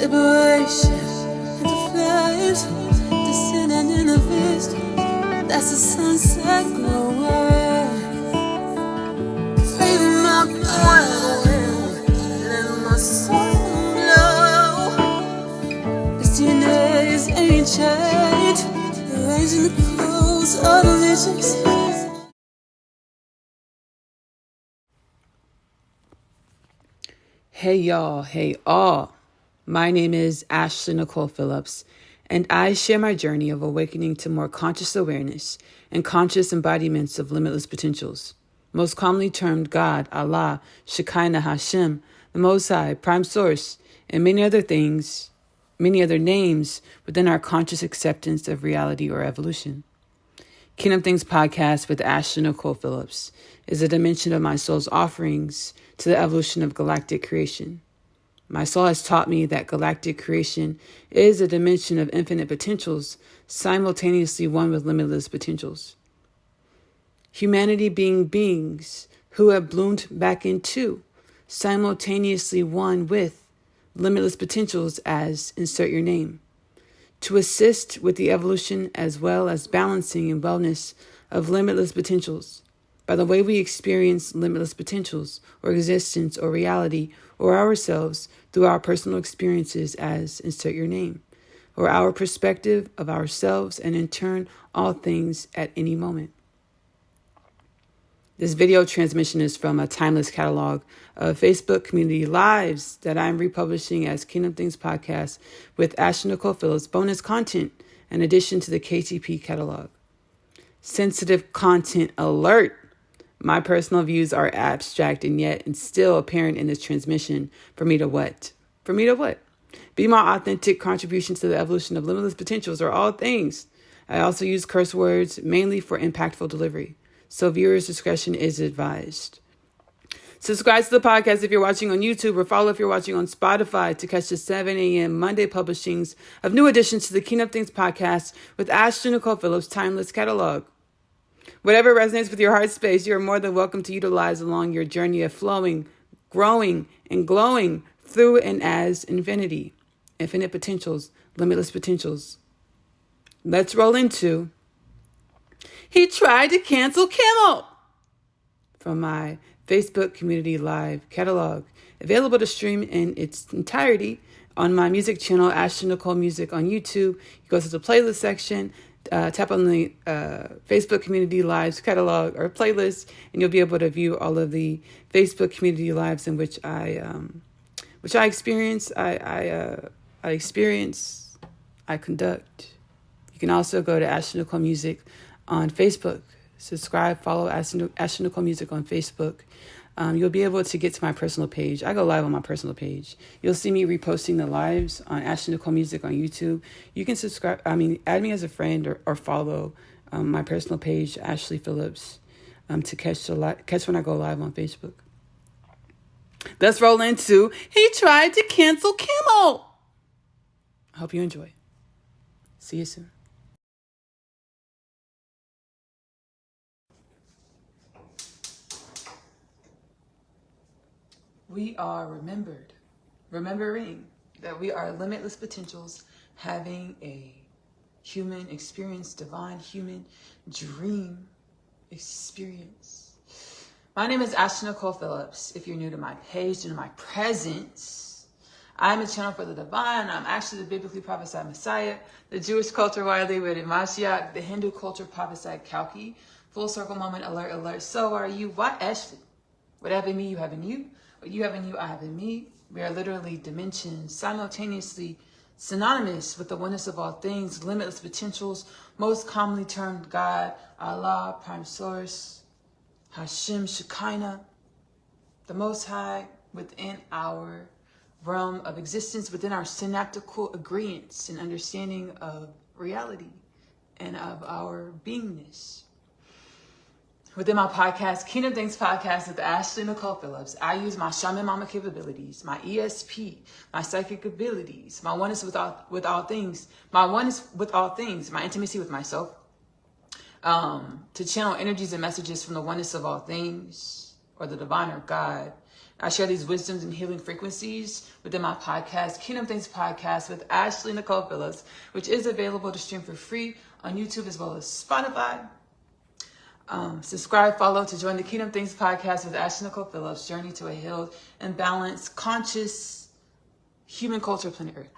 liberation, and the flames descending in a vista. That's the sunset glowing. Feel my blood, let my soul glow. This DNA is ancient, erasing the clothes of the visions. Hey y'all, hey all. My name is Ashley-Nicole Phillips, and I share my journey of awakening to more conscious awareness and conscious embodiments of limitless potentials, most commonly termed God, Allah, Shekinah, Hashem, the Most High, Prime Source, and many other names within our conscious acceptance of reality or evolution. Kingdom Things Podcast with Ashley-Nicole Phillips is a dimension of my soul's offerings to the evolution of galactic creation. My soul has taught me that galactic creation is a dimension of infinite potentials, simultaneously one with limitless potentials. Humanity being beings who have bloomed back into, simultaneously one with limitless potentials as insert your name, to assist with the evolution as well as balancing and wellness of limitless potentials by the way we experience limitless potentials or existence or reality or ourselves through our personal experiences as insert your name, or our perspective of ourselves and in turn all things at any moment. This video transmission is from a timeless catalog of Facebook community lives that I'm republishing as Kingdom Things Podcast with Ashley-Nicole Phillips bonus content in addition to the KTP catalog. Sensitive content alert. My personal views are abstract and yet and still apparent in this transmission for me to what? Be my authentic contribution to the evolution of limitless potentials or all things. I also use curse words mainly for impactful delivery, so viewers' discretion is advised. Subscribe to the podcast if you're watching on YouTube, or follow if you're watching on Spotify to catch the 7 a.m. Monday publishings of new additions to the Kingdom Things Podcast with Ashley-Nicole Phillips' timeless catalog. Whatever resonates with your heart space, you are more than welcome to utilize along your journey of flowing, growing, and glowing through and as infinity, infinite potentials, limitless potentials. Let's roll into He Tried to Cancel Kimmel from my Facebook Community Live catalog, available to stream in its entirety on my music channel, Ashley-Nicole Music on YouTube. You go to the playlist section, tap on the Facebook Community Lives catalog or playlist, and you'll be able to view all of the Facebook Community Lives in which I experience, I conduct. You can also go to Ashley-Nicole Music on Facebook. Subscribe, follow Ashley-Nicole Music on Facebook. You'll be able to get to my personal page. I go live on my personal page. You'll see me reposting the lives on Ashley-Nicole Music on YouTube. You can add me as a friend or follow my personal page, Ashley Phillips, to catch when I go live on Facebook. Let's roll into He Tried to Cancel Kimmel. I hope you enjoy. See you soon. We are remembering that we are limitless potentials having a human experience, divine human dream experience. My name is Ashley-Nicole Phillips. If you're new to my page and my presence, I'm a channel for the divine. I'm actually the biblically prophesied Messiah, the Jewish culture widely rated Mashiach, the Hindu culture prophesied Kalki. Full circle moment, alert, alert. So are you. Why Ashley? What have in me, you have in you. What you have in you, I have in me. We are literally dimensions, simultaneously synonymous with the oneness of all things, limitless potentials, most commonly termed God, Allah, Prime Source, Hashem, Shekinah, the Most High, within our realm of existence, within our synaptical agreements and understanding of reality and of our beingness. Within my podcast, Kingdom Things Podcast with Ashley-Nicole Phillips, I use my shaman mama capabilities, my ESP, my psychic abilities, my oneness with all things, my intimacy with myself, to channel energies and messages from the oneness of all things, or the divine or God, I share these wisdoms and healing frequencies within my podcast, Kingdom Things Podcast with Ashley-Nicole Phillips, which is available to stream for free on YouTube as well as Spotify. Subscribe, follow to join the Kingdom Things Podcast with Ashley-Nicole Phillips, journey to a healed and balanced, conscious human culture planet Earth.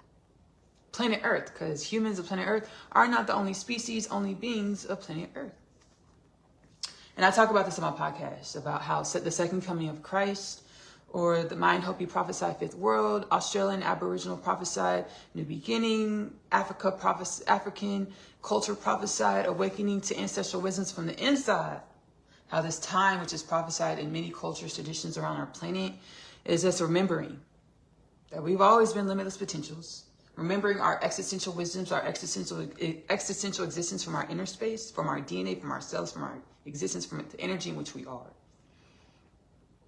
Planet Earth, because humans of planet Earth are not the only species, only beings of planet Earth. And I talk about this in my podcast, about how the second coming of Christ, or the Mayan Hopi prophesied fifth world, Australian Aboriginal prophesied new beginning, African culture prophesied awakening to ancestral wisdoms from the inside. How this time, which is prophesied in many cultures, traditions around our planet, is us remembering that we've always been limitless potentials. Remembering our existential wisdoms, our existential existence from our inner space, from our DNA, from ourselves, from our existence, from the energy in which we are.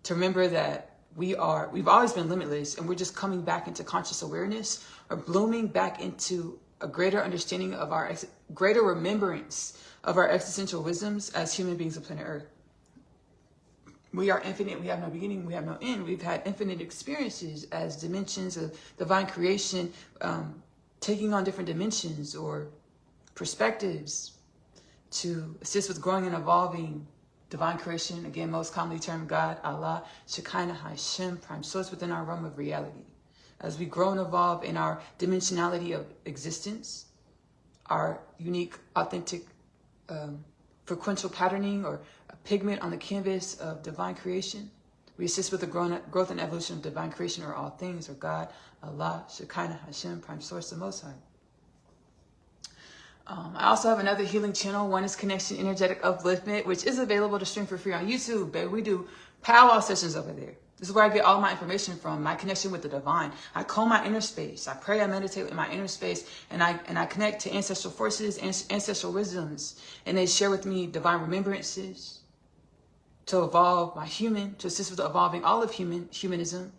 To remember that we've always been limitless, and we're just coming back into conscious awareness, or blooming back into a greater understanding of our greater remembrance of our existential wisdoms as human beings of planet Earth. We are infinite. We have no beginning. We have no end. We've had infinite experiences as dimensions of divine creation, taking on different dimensions or perspectives to assist with growing and evolving divine creation. Again, most commonly termed God, Allah, Shekinah, Hashem, prime source within our realm of reality. As we grow and evolve in our dimensionality of existence, our unique, authentic, frequential patterning or a pigment on the canvas of divine creation. We assist with the growth and evolution of divine creation, or all things, or God, Allah, Shekinah, Hashem, prime source, the Most High. I also have another healing channel, Oneness Connection Energetic Upliftment, which is available to stream for free on YouTube, baby. We do powwow sessions over there. This is where I get all my information from, my connection with the divine. I calm my inner space. I pray, I meditate in my inner space, and I connect to ancestral forces, ancestral wisdoms, and they share with me divine remembrances to evolve my human, to assist with evolving all of humanism,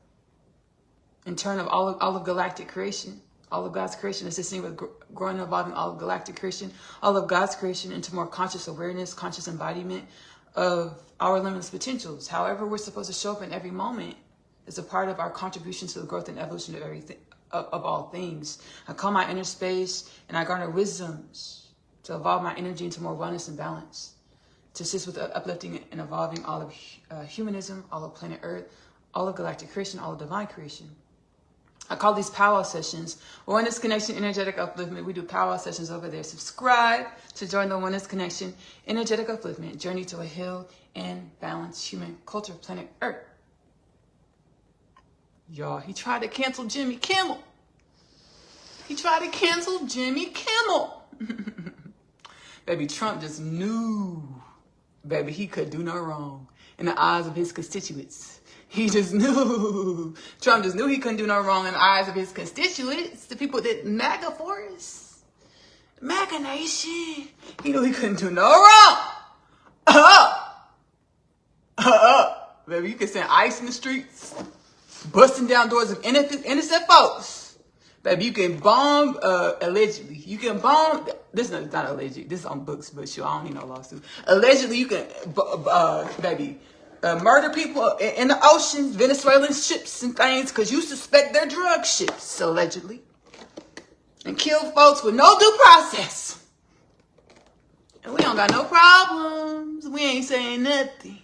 in turn of all of galactic creation, all of God's creation, assisting with growing and evolving all of galactic creation, all of God's creation into more conscious awareness, conscious embodiment of our limitless potentials. However we're supposed to show up in every moment is a part of our contribution to the growth and evolution of everything, of all things. I calm my inner space and I garner wisdoms to evolve my energy into more wellness and balance, to assist with uplifting and evolving all of humanism, all of planet Earth, all of galactic creation, all of divine creation. I call these powwow sessions Oneness Connection Energetic Upliftment. We do powwow sessions over there. Subscribe to join the Oneness Connection Energetic Upliftment, journey to a healed and balanced human culture, planet Earth. Y'all, he tried to cancel Jimmy Kimmel. He tried to cancel Jimmy Kimmel. Baby, Trump just knew, baby, he could do no wrong in the eyes of his constituents. He just knew. Trump just knew he couldn't do no wrong in the eyes of his constituents, the people that MAGA for us. MAGA Nation. He knew he couldn't do no wrong. Baby, you can send ice in the streets, busting down doors of innocent folks. Baby, you can bomb, allegedly. You can bomb, this is not alleged, this is on books, but sure, I don't need no lawsuit. Allegedly, you can, baby, murder people in the oceans, Venezuelan ships and things, because you suspect they're drug ships, allegedly. And kill folks with no due process. And we don't got no problems. We ain't saying nothing.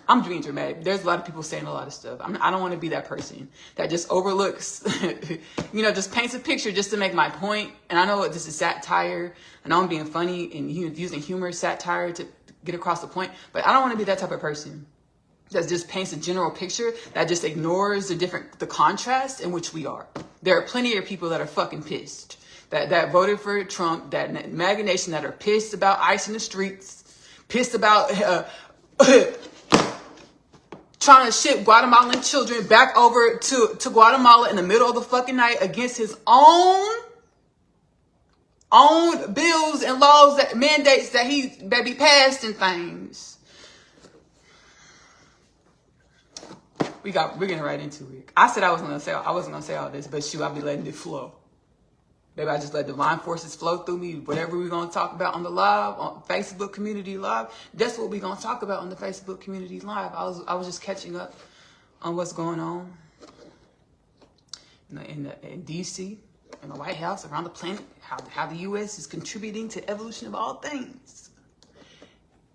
I'm being dramatic. There's a lot of people saying a lot of stuff. I don't want to be that person that just overlooks, just paints a picture just to make my point. And I know this is satire. I know I'm being funny and using humor, satire to get across the point. But I don't want to be that type of person that just paints a general picture that just ignores the contrast in which we are. There are plenty of people that are fucking pissed. That voted for Trump, that MAGA Nation, that are pissed about ice in the streets, pissed about trying to ship Guatemalan children back over to Guatemala in the middle of the fucking night against his own bills and laws, that mandates that he passed and things. We're getting right into it. I said I wasn't gonna say all this, but shoot, I'll be letting it flow. Baby, I just let divine forces flow through me. Whatever we're gonna talk about on the live, on Facebook Community Live, that's what we're gonna talk about on the Facebook Community Live. I was just catching up on what's going on in D.C., in the White House, around the planet, how the U.S. is contributing to evolution of all things.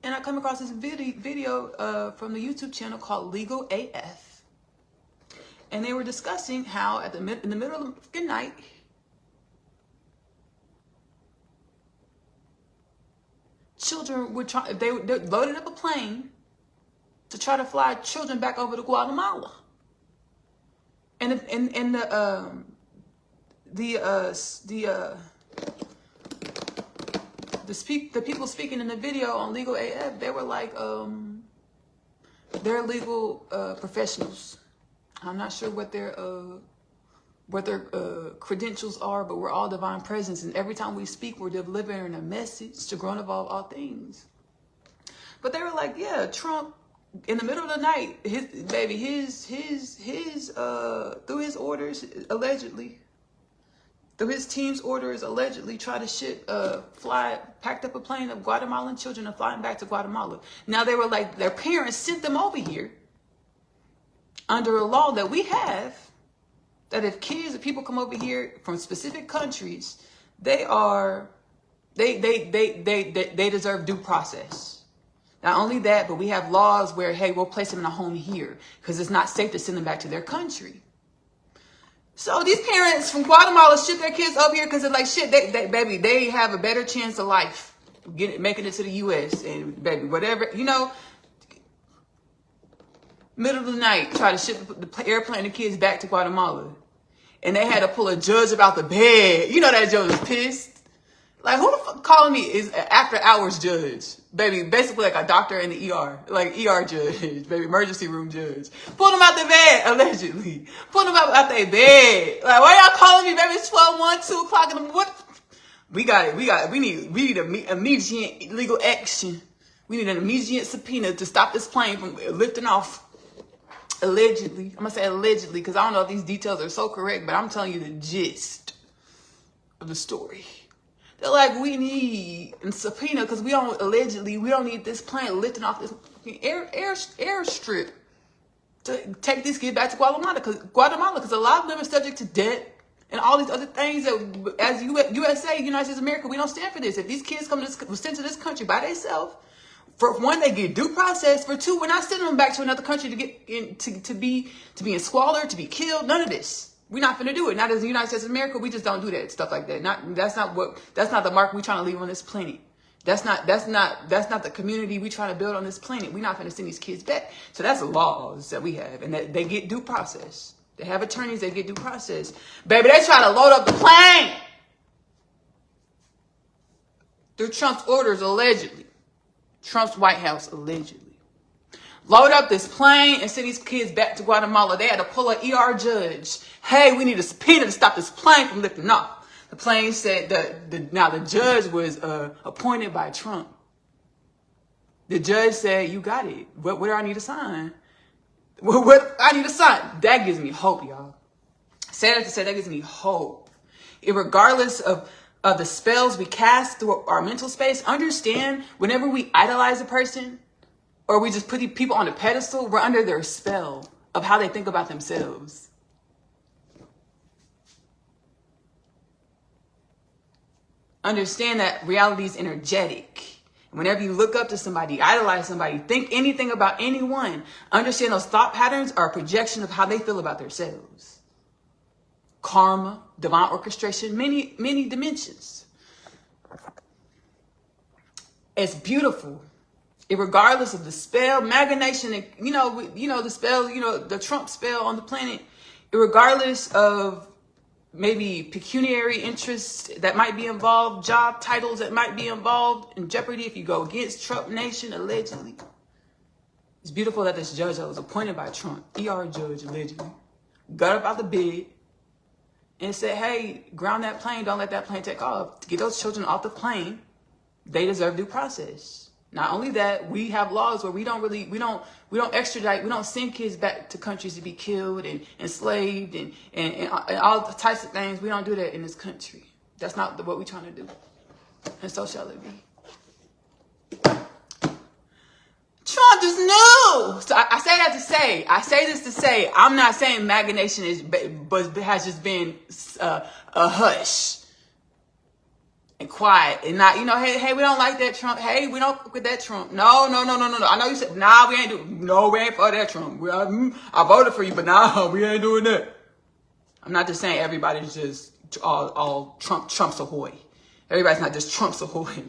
And I come across this video from the YouTube channel called Legal AF. And they were discussing how in the middle of the night, children would they loaded up a plane to try to fly children back over to Guatemala. And the people speaking in the video on Legal AF, they were like, they're legal professionals. I'm not sure what their credentials are, but we're all divine presence, and every time we speak, we're delivering a message to grow and evolve all things. But they were like, yeah, Trump, in the middle of the night, through his orders, allegedly, through his team's orders, allegedly tried to packed up a plane of Guatemalan children and flying back to Guatemala. Now they were like, their parents sent them over here under a law that we have, that if people come over here from specific countries, they deserve due process. Not only that, but we have laws where, hey, we'll place them in a home here because it's not safe to send them back to their country. So these parents from Guatemala ship their kids over here because they're like, shit, they have a better chance of life making it to the U.S. and baby, whatever, middle of the night, try to ship the airplane the kids back to Guatemala. And they had to pull a judge about the bed. You know that judge was pissed. Like, who the fuck calling me is an after hours judge? Baby, basically like a doctor in the ER. Like ER judge, baby, emergency room judge. Pull them out the bed, allegedly. Pull them out their bed. Like, why y'all calling me, baby? It's 12:01, 2 o'clock in the morning. We need immediate legal action. We need an immediate subpoena to stop this plane from lifting off. Allegedly. I'm going to say allegedly because I don't know if these details are so correct, but I'm telling you the gist of the story. They're like, we need a subpoena because we don't need this plane lifting off this airstrip to take these kids back to Guatemala because a lot of them are subject to debt and all these other things that, as USA, United States of America, we don't stand for this. If these kids were sent to this country by themselves, for one, they get due process. For two, we're not sending them back to another country to get in, to be in squalor, to be killed. None of this. We're not going to do it. Not as the United States of America. We just don't do that stuff like that. That's not the mark we're trying to leave on this planet. That's not the community we're trying to build on this planet. We're not going to send these kids back. So that's the laws that we have, and that they get due process. They have attorneys. They get due process. Baby, they try to load up the plane through Trump's orders, allegedly. Trump's White House, allegedly. Load up this plane and send these kids back to Guatemala. They had to pull an ER judge. Hey, we need a subpoena to stop this plane from lifting off. The plane said now the judge was appointed by Trump. The judge said, you got it. What do I need to sign? What I need to sign? That gives me hope, y'all. Say that to say that gives me hope. Regardless of the spells we cast through our mental space, understand whenever we idolize a person or we just put people on a pedestal, we're under their spell of how they think about themselves. Understand that reality is energetic. Whenever you look up to somebody, idolize somebody, think anything about anyone, understand those thought patterns are a projection of how they feel about themselves. Karma, divine orchestration, many dimensions. It's beautiful. Regardless of the spell, magnation, and the spell, the Trump spell on the planet, regardless of maybe pecuniary interests that might be involved, job titles that might be involved in jeopardy if you go against Trump Nation, allegedly. It's beautiful that this judge that was appointed by Trump, ER judge, allegedly, got up out the bed and said, hey, ground that plane, don't let that plane take off. To get those children off the plane, they deserve due process. Not only that, we have laws where we don't extradite, we don't send kids back to countries to be killed and enslaved and all the types of things. We don't do that in this country. That's not what we're trying to do. And so shall it be. Trump just knew. So I say that to say, I say this to say, I'm not saying MAGA Nation is, but has just been a hush and quiet and not, hey, we don't like that Trump. Hey, we don't fuck with that Trump. No. I know you said, nah, we ain't for that Trump. I voted for you, but nah, we ain't doing that. I'm not just saying everybody's just all Trump's ahoy. Everybody's not just Trump's ahoy.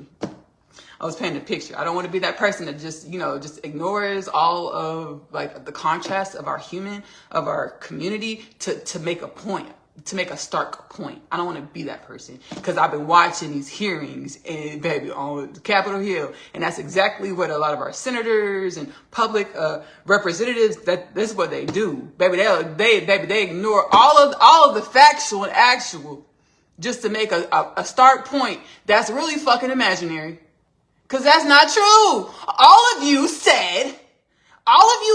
I was painting a picture. I don't want to be that person that just ignores all of like the contrast of our community to make a point, to make a stark point. I don't want to be that person because I've been watching these hearings and baby on Capitol Hill, and that's exactly what a lot of our senators and public representatives, this is what they do, baby. They ignore all of the factual and actual just to make a stark point that's really fucking imaginary. Because that's not true. All of you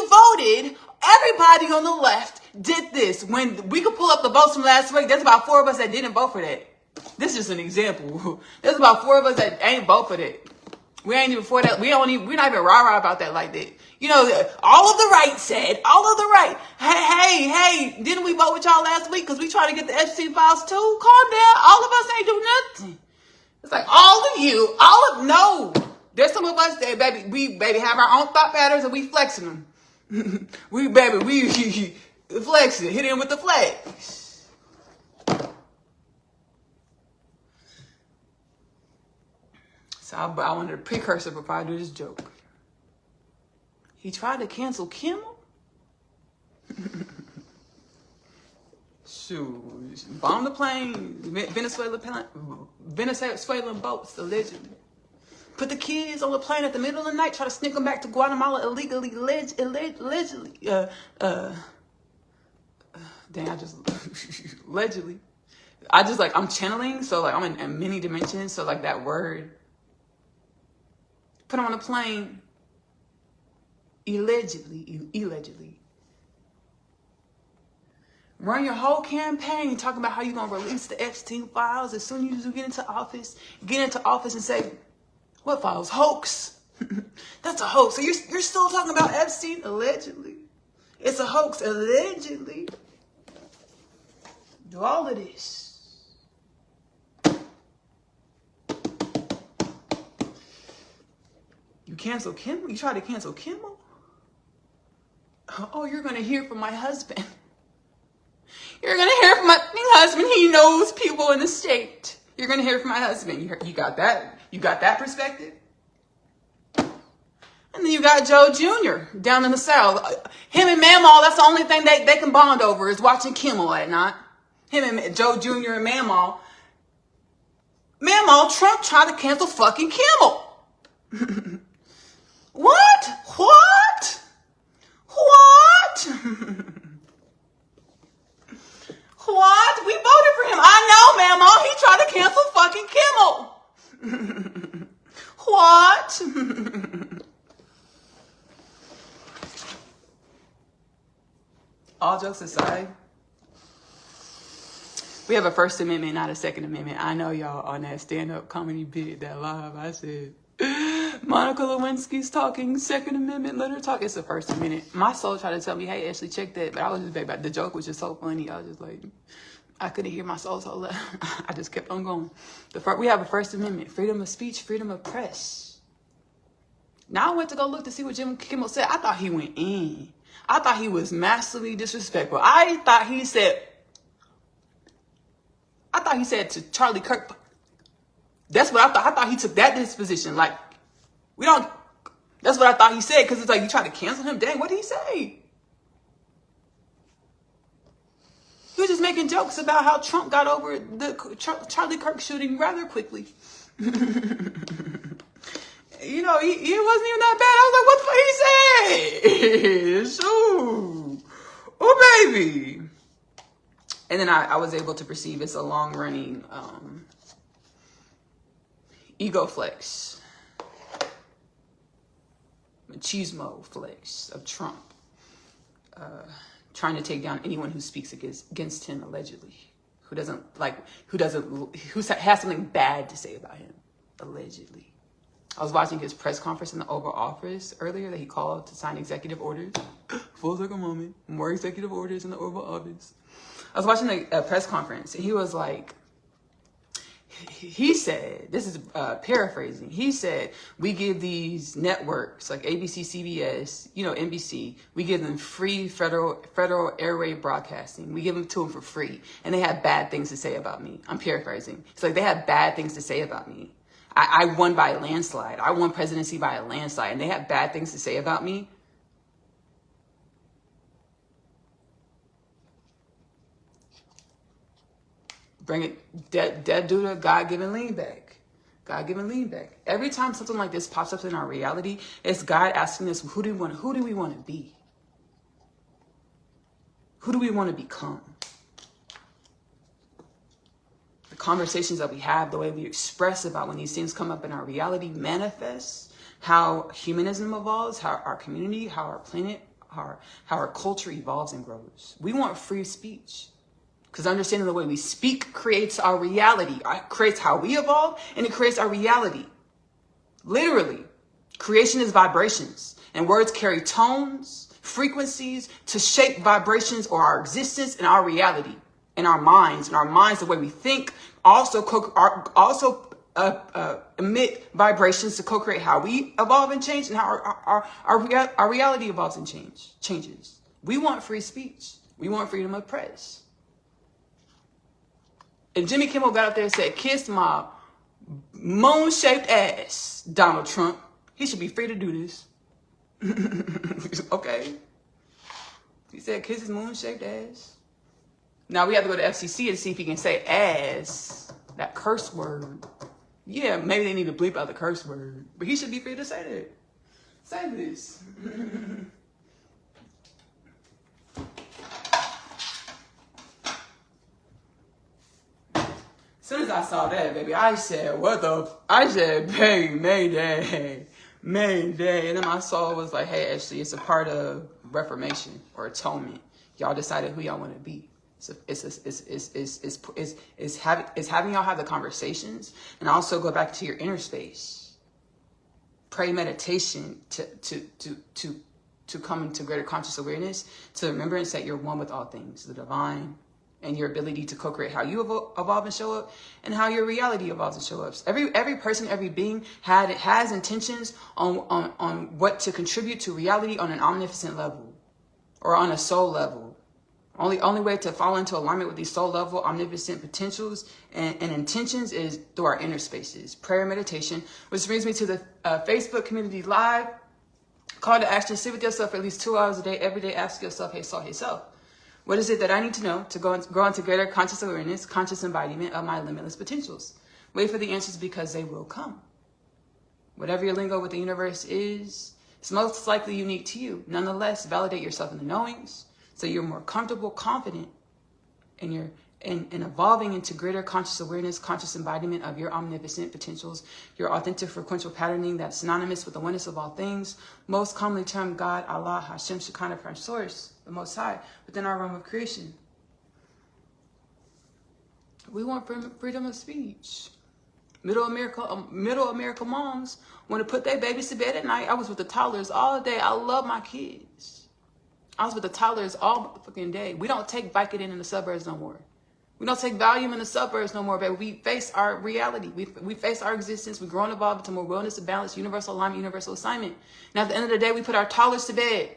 voted, everybody on the left did this. When we could pull up the votes from last week, there's about 4 of us that didn't vote for that. This is just an example. There's about 4 of us that ain't vote for that. We ain't even for that. We're not even rah-rah about that like that. All of the right said, all of the right. Hey, didn't we vote with y'all last week? Because we tried to get the Epstein files too? Calm down. All of us ain't do nothing. It's like no. There's some of us that, we have our own thought patterns and we flexing them. we flex it, hit him with the flex. So I wanted a precursor before I do this joke. He tried to cancel Kimmel. Shoot, bomb the plane, Venezuelan boats, allegedly. Put the kids on the plane at the middle of the night, try to sneak them back to Guatemala illegally, allegedly. Allegedly. I'm channeling, so I'm in many dimensions, so that word. Put them on a plane, allegedly. Run your whole campaign talking about how you're going to release the Epstein files as soon as you get into office and say, what files? Hoax. That's a hoax. So you're still talking about Epstein? Allegedly. It's a hoax. Allegedly. Do all of this. You cancel Kimmel? You try to cancel Kimmel? Oh, you're going to hear from my husband. You're going to hear from my husband. He knows people in the state. You're going to hear from my husband. You got that? You got that perspective? And then you got Joe Jr. down in the South. Him and Mamaw, that's the only thing they can bond over is watching Kimmel at night. Him and Joe Jr. and Mamaw. Trump tried to cancel fucking Kimmel. What? What? We voted for him. I know, Mamaw. He tried to cancel fucking Kimmel. What? All jokes aside, we have a First Amendment, not a Second Amendment. I know y'all on that stand-up comedy bit, that live, I said, Monica Lewinsky's talking Second Amendment, let her talk. It's the First Amendment. My soul tried to tell me, hey, Ashley, check that. But I was just, baby, the joke was just so funny. I was just like, I couldn't hear my soul so loud. I just kept on going. We have a First Amendment, freedom of speech, freedom of press. Now I went to go look to see what Jim Kimmel said. I thought he went in. I thought he was massively disrespectful. I thought he said to Charlie Kirk. That's what I thought. I thought he took that disposition. That's what I thought he said. Because it's like, you tried to cancel him? Dang, what did he say? He was just making jokes about how Trump got over the Charlie Kirk shooting rather quickly. He wasn't even that bad. I was like, what the fuck he said? Shoot. Oh, baby. And then I was able to perceive it's a long-running ego flex. Machismo flex of Trump. Trying to take down anyone who speaks against him allegedly. Who has something bad to say about him. Allegedly. I was watching his press conference in the Oval Office earlier that he called to sign executive orders. Full circle moment. More executive orders in the Oval Office. I was watching a press conference, and he was like, he said, this is paraphrasing, he said, we give these networks like ABC, CBS, NBC, we give them free federal airwave broadcasting. We give them to them for free. And they have bad things to say about me. I'm paraphrasing. It's like they have bad things to say about me. I won by a landslide. I won presidency by a landslide, and they have bad things to say about me. Bring it, dead due to God-given lean back. God-given lean back. Every time something like this pops up in our reality, it's God asking us, who do we want to be? Who do we want to become? The conversations that we have, the way we express about when these things come up in our reality manifests how humanism evolves, how our community, how our planet, how our culture evolves and grows. We want free speech. Because understanding the way we speak creates our reality. It creates how we evolve, and it creates our reality. Literally, creation is vibrations, and words carry tones, frequencies to shape vibrations or our existence and our reality, and our minds. And our minds, the way we think, also emit vibrations to co-create how we evolve and change, and how our reality evolves and changes. We want free speech. We want freedom of press. And Jimmy Kimmel got up there and said, kiss my moon-shaped ass, Donald Trump. He should be free to do this. Okay. He said, kiss his moon-shaped ass. Now we have to go to FCC and see if he can say ass, that curse word. Yeah, maybe they need to bleep out the curse word. But he should be free to say that. Say this. As soon as I saw that, baby, I said, hey, Mayday. And then my soul was like, hey, Ashley, it's a part of reformation or atonement. Y'all decided who y'all want to be. So it's having y'all have the conversations, and also go back to your inner space. Pray meditation to come into greater conscious awareness, to remembrance that you're one with all things, the divine, and your ability to co-create how you evolve and show up, and how your reality evolves and show up. Every person, every being has intentions on what to contribute to reality on an omnipotent level or on a soul level. Only way to fall into alignment with these soul level omnipotent potentials and intentions is through our inner spaces, prayer, meditation, which brings me to the Facebook community live call to action. Sit with yourself for at least 2 hours a day, every day. Ask yourself, hey self, what is it that I need to know to grow into greater conscious awareness, conscious embodiment of my limitless potentials? Wait for the answers, because they will come. Whatever your lingo with the universe is, it's most likely unique to you. Nonetheless, validate yourself in the knowings so you're more comfortable, confident in evolving into greater conscious awareness, conscious embodiment of your omnipotent potentials, your authentic frequential patterning that's synonymous with the oneness of all things, most commonly termed God, Allah, Hashem, Shekinah, French Source, the Most High, within our realm of creation. We want freedom of speech. Middle America moms want to put their babies to bed at night. I was with the toddlers all day. I love my kids. I was with the toddlers all fucking day. We don't take Vicodin in the suburbs no more. We don't take Valium in the suburbs no more, baby. We face our reality. We face our existence. We grow and evolve into more wellness and balance, universal alignment, universal assignment. And at the end of the day, we put our toddlers to bed.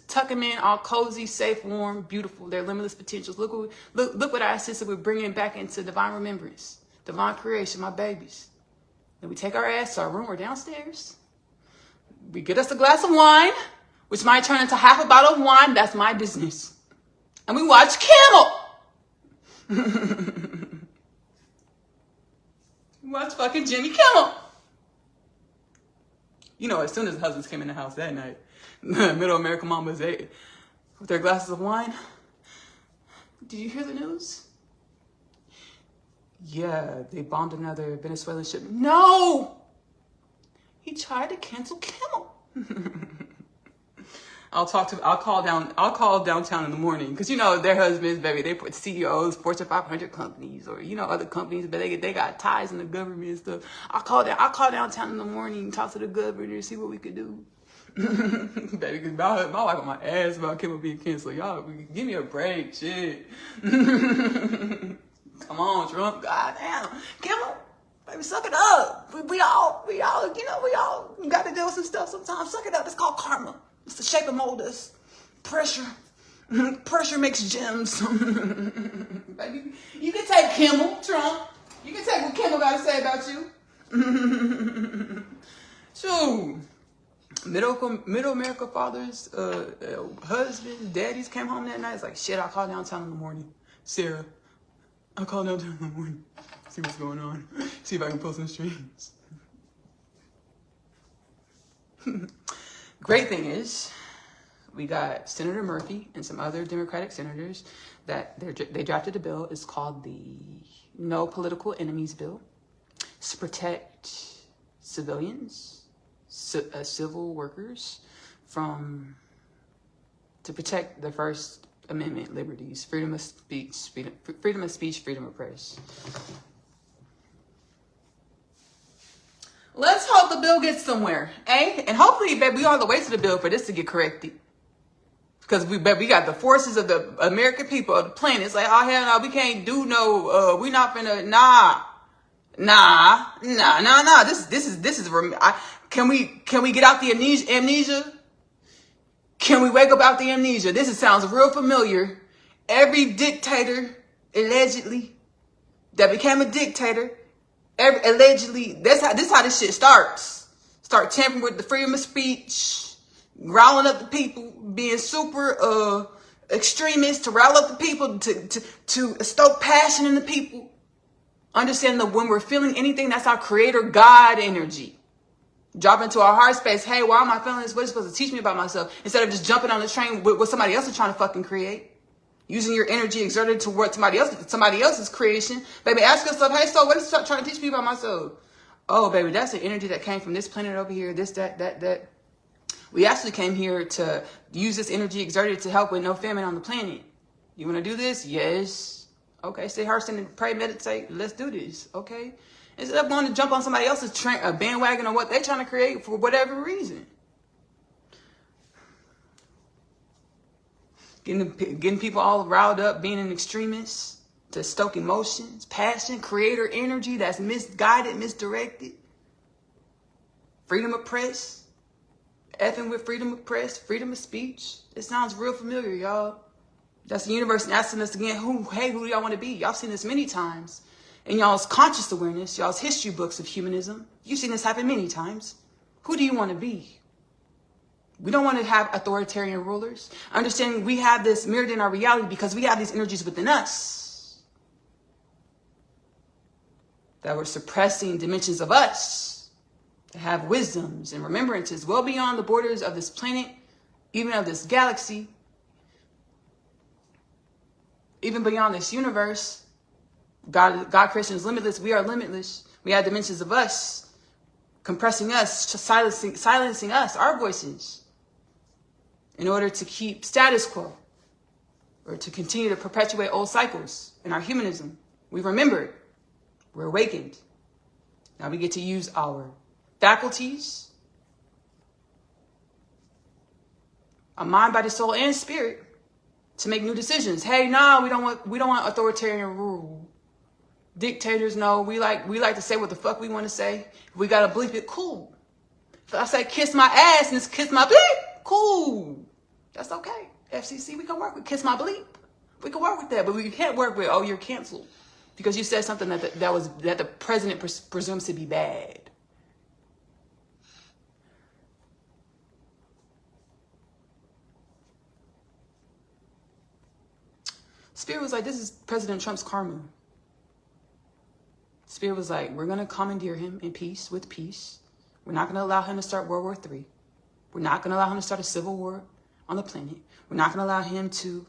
Tuck them in, all cozy, safe, warm, beautiful. Their limitless potentials. Look what our assistant we're bringing back into divine remembrance, divine creation, my babies. Then we take our ass to our room or downstairs. We get us a glass of wine, which might turn into half a bottle of wine. That's my business. And we watch Kimmel. We watch fucking Jimmy Kimmel. You know, as soon as the husbands came in the house that night, Middle America mamas ate with their glasses of wine. Did you hear the news? Yeah, they bombed another Venezuelan ship. No! He tried to cancel Kimmel. I'll call downtown in the morning because their husbands, baby, they put CEOs, Fortune 500 companies, or other companies, but they got ties in the government and stuff. I'll call downtown in the morning, talk to the governor, see what we could do. Baby, because my wife on my ass about Kimmel being canceled. Y'all, give me a break, shit. Come on, Trump. Goddamn, Kimmel. Baby, suck it up. We all got to deal with some stuff sometimes. Suck it up. It's called karma. It's the shape and mold us. Pressure. Pressure makes gems. Baby, you can take Kimmel, Trump. You can take what Kimmel got to say about you. So, middle America fathers, husbands, daddies came home that night. It's like, shit, I'll call downtown in the morning. Sarah, I'll call downtown in the morning. See what's going on. See if I can pull some strings. Great thing is, we got Senator Murphy and some other Democratic senators that they drafted a bill. It's called the No Political Enemies Bill. It's to protect civilians, civil workers to protect the First Amendment liberties, freedom of speech, freedom of press. Let's hope the bill gets somewhere, eh? And hopefully, babe, we all the way to the bill for this to get corrected. Because we got the forces of the American people of the planet. It's like, oh hell no, we can't do no. We not finna. Nah. This is. Can we get out the amnesia? Can we wake up out the amnesia? This sounds real familiar. Every dictator, allegedly, that became a dictator. Allegedly, this how this shit starts. Start tampering with the freedom of speech, riling up the people, being super extremists to rile up the people, to stoke passion in the people. Understand that when we're feeling anything, that's our creator God energy. Drop into our heart space. Hey, why am I feeling this? What is supposed to teach me about myself? Instead of just jumping on the train with what somebody else is trying to fucking create. Using your energy exerted toward somebody else's creation. Baby, ask yourself, hey, so what is it trying to teach me about myself? Oh, baby, that's the energy that came from this planet over here, this, that. We actually came here to use this energy exerted to help with no famine on the planet. You want to do this? Yes. Okay, stay hearts and pray, meditate. Let's do this, okay? Instead of going to jump on somebody else's bandwagon or what they're trying to create for whatever reason. Getting people all riled up, being an extremist, to stoke emotions, passion, creator energy that's misguided, misdirected. Freedom of press. Effing with freedom of press, freedom of speech. It sounds real familiar, y'all. That's the universe asking us again, who do y'all want to be? Y'all seen this many times. In y'all's conscious awareness, y'all's history books of humanism, you've seen this happen many times. Who do you want to be? We don't want to have authoritarian rulers. Understanding we have this mirrored in our reality because we have these energies within us that were suppressing dimensions of us that have wisdoms and remembrances well beyond the borders of this planet, even of this galaxy, even beyond this universe. God creation is limitless. We are limitless. We have dimensions of us, compressing us, silencing us, our voices, in order to keep status quo or to continue to perpetuate old cycles in our humanism. We've remembered. We're awakened. Now we get to use our faculties, our mind, body, soul, and spirit to make new decisions. Hey, no, we don't want authoritarian rule. Dictators, no. We like to say what the fuck we want to say. If we gotta bleep it, cool. If I say kiss my ass and it's kiss my bleep, cool. That's okay. FCC, we can work with kiss my bleep. We can work with that, but we can't work with, oh, you're canceled because you said something that the president presumes to be bad. Spirit was like, this is President Trump's karma. Spirit was like, we're going to commandeer him in peace, with peace. We're not going to allow him to start World War III. We're not going to allow him to start a civil war on the planet. We're not going to allow him to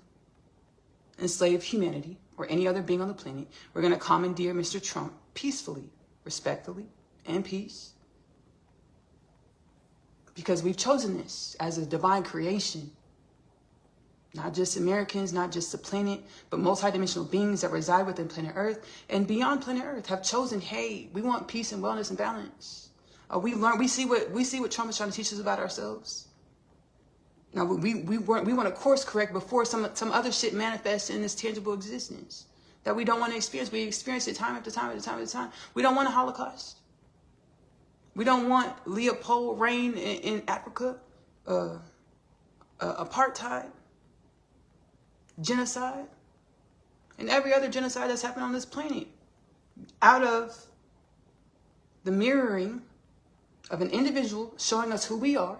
enslave humanity or any other being on the planet. We're going to commandeer Mr. Trump peacefully, respectfully, in peace. because we've chosen this as a divine creation. Not just Americans, not just the planet, but multidimensional beings that reside within planet Earth and beyond planet Earth have chosen, hey, we want peace and wellness and balance. We see what Trump is trying to teach us about ourselves. Now we want to course correct before some other shit manifests in this tangible existence that we don't want to experience. We experience it time after time after time after time. We don't want a Holocaust. We don't want Leopold reign in Africa, apartheid, genocide, and every other genocide that's happened on this planet out of the mirroring of an individual showing us who we are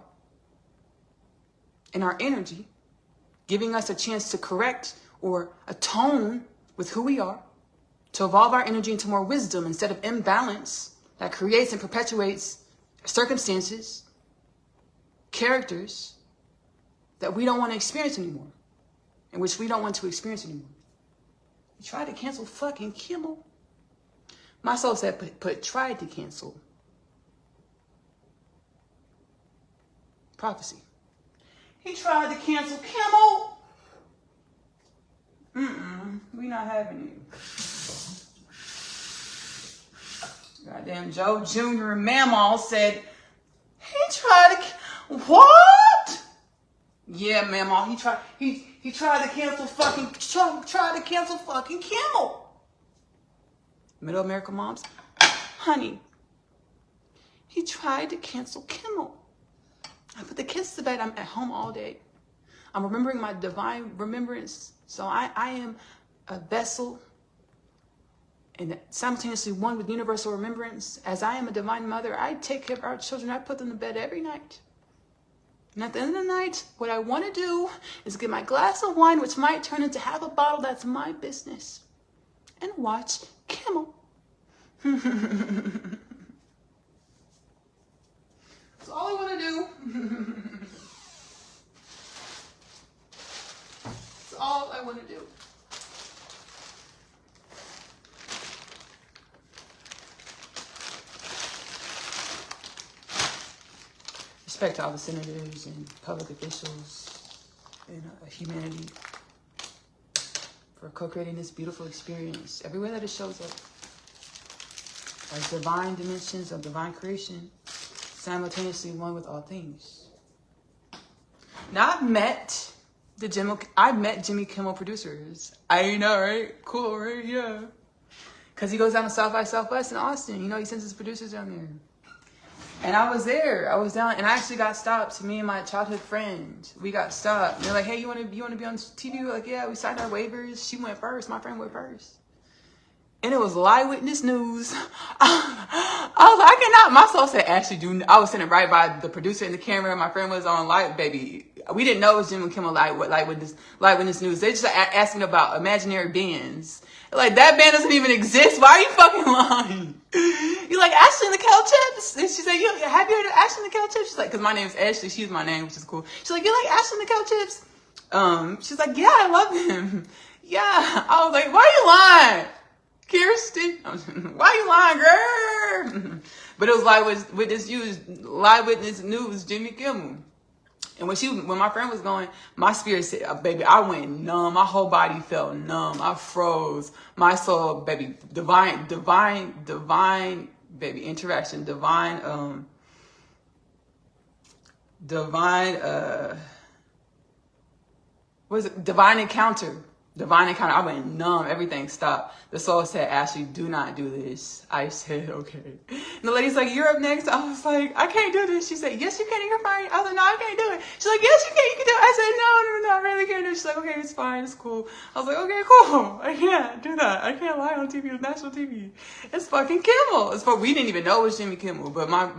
and our energy, giving us a chance to correct or atone with who we are, to evolve our energy into more wisdom instead of imbalance that creates and perpetuates circumstances, characters that we don't want to experience anymore, and which we don't want to experience anymore. You tried to cancel fucking Kimmel. My soul said, put tried to cancel. Prophecy. He tried to cancel Kimmel. We not having it. Goddamn Joe Jr. and Mamaw said, he tried to, what? Yeah, Mamaw, he tried to cancel fucking Kimmel. Middle America moms, honey, he tried to cancel Kimmel. I put the kids to bed. I'm at home all day. I'm remembering my divine remembrance. So I am a vessel and simultaneously one with universal remembrance. As I am a divine mother, I take care of our children. I put them to bed every night. And at the end of the night, what I want to do is get my glass of wine, which might turn into half a bottle. That's my business. And watch Kimmel. That's all I want to do. That's all I want to do. Respect to all the senators and public officials and humanity for co-creating this beautiful experience everywhere that it shows up as divine dimensions of divine creation, simultaneously one with all things. Now I've met Jimmy Kimmel producers. I know, right? Cool, right? Yeah. Because he goes down to South by Southwest in Austin. You know, he sends his producers down there. And I was there. I was down, and I actually got stopped. Me and my childhood friend, we got stopped. They're like, "Hey, you want to be on TV?" We were like, "Yeah." We signed our waivers. She went first. My friend went first, and it was live witness news. I was like, I cannot. My soul said, "Ashley, do." I was sitting right by the producer and the camera. My friend was on live, baby. We didn't know it was Jimmy Kimmel live witness news. They just asking about imaginary bands. Like, that band doesn't even exist. Why are you fucking lying? You're like, Ashley-Nicole Chips? And she said, have you heard of Ashley-Nicole Chips? She's like, because my name's Ashley. She's my name, which is cool. She's like, you like Ashley-Nicole Chips? She's like, yeah, I love him. Yeah. I was like, why are you lying? Kirsten? Why are you lying, girl? But it was live witness news, Jimmy Kimmel. And when my friend was going, my spirit said, baby, I went numb. My whole body felt numb. I froze. My soul, baby, divine, baby, interaction, divine, what is it? Divine encounter. I went numb. Everything stopped. The soul said, Ashley, do not do this. I said, okay. And the lady's like, you're up next. I was like, I can't do this. She said, yes, you can. You're fine. I was like, no, I can't do it. She's like, yes, you can. You can do it. I said, no, I really can't do it. She's like, okay, it's fine. It's cool. I was like, okay, cool. I can't do that. I can't lie on TV, on national TV. It's fucking Kimmel. We didn't even know it was Jimmy Kimmel. But my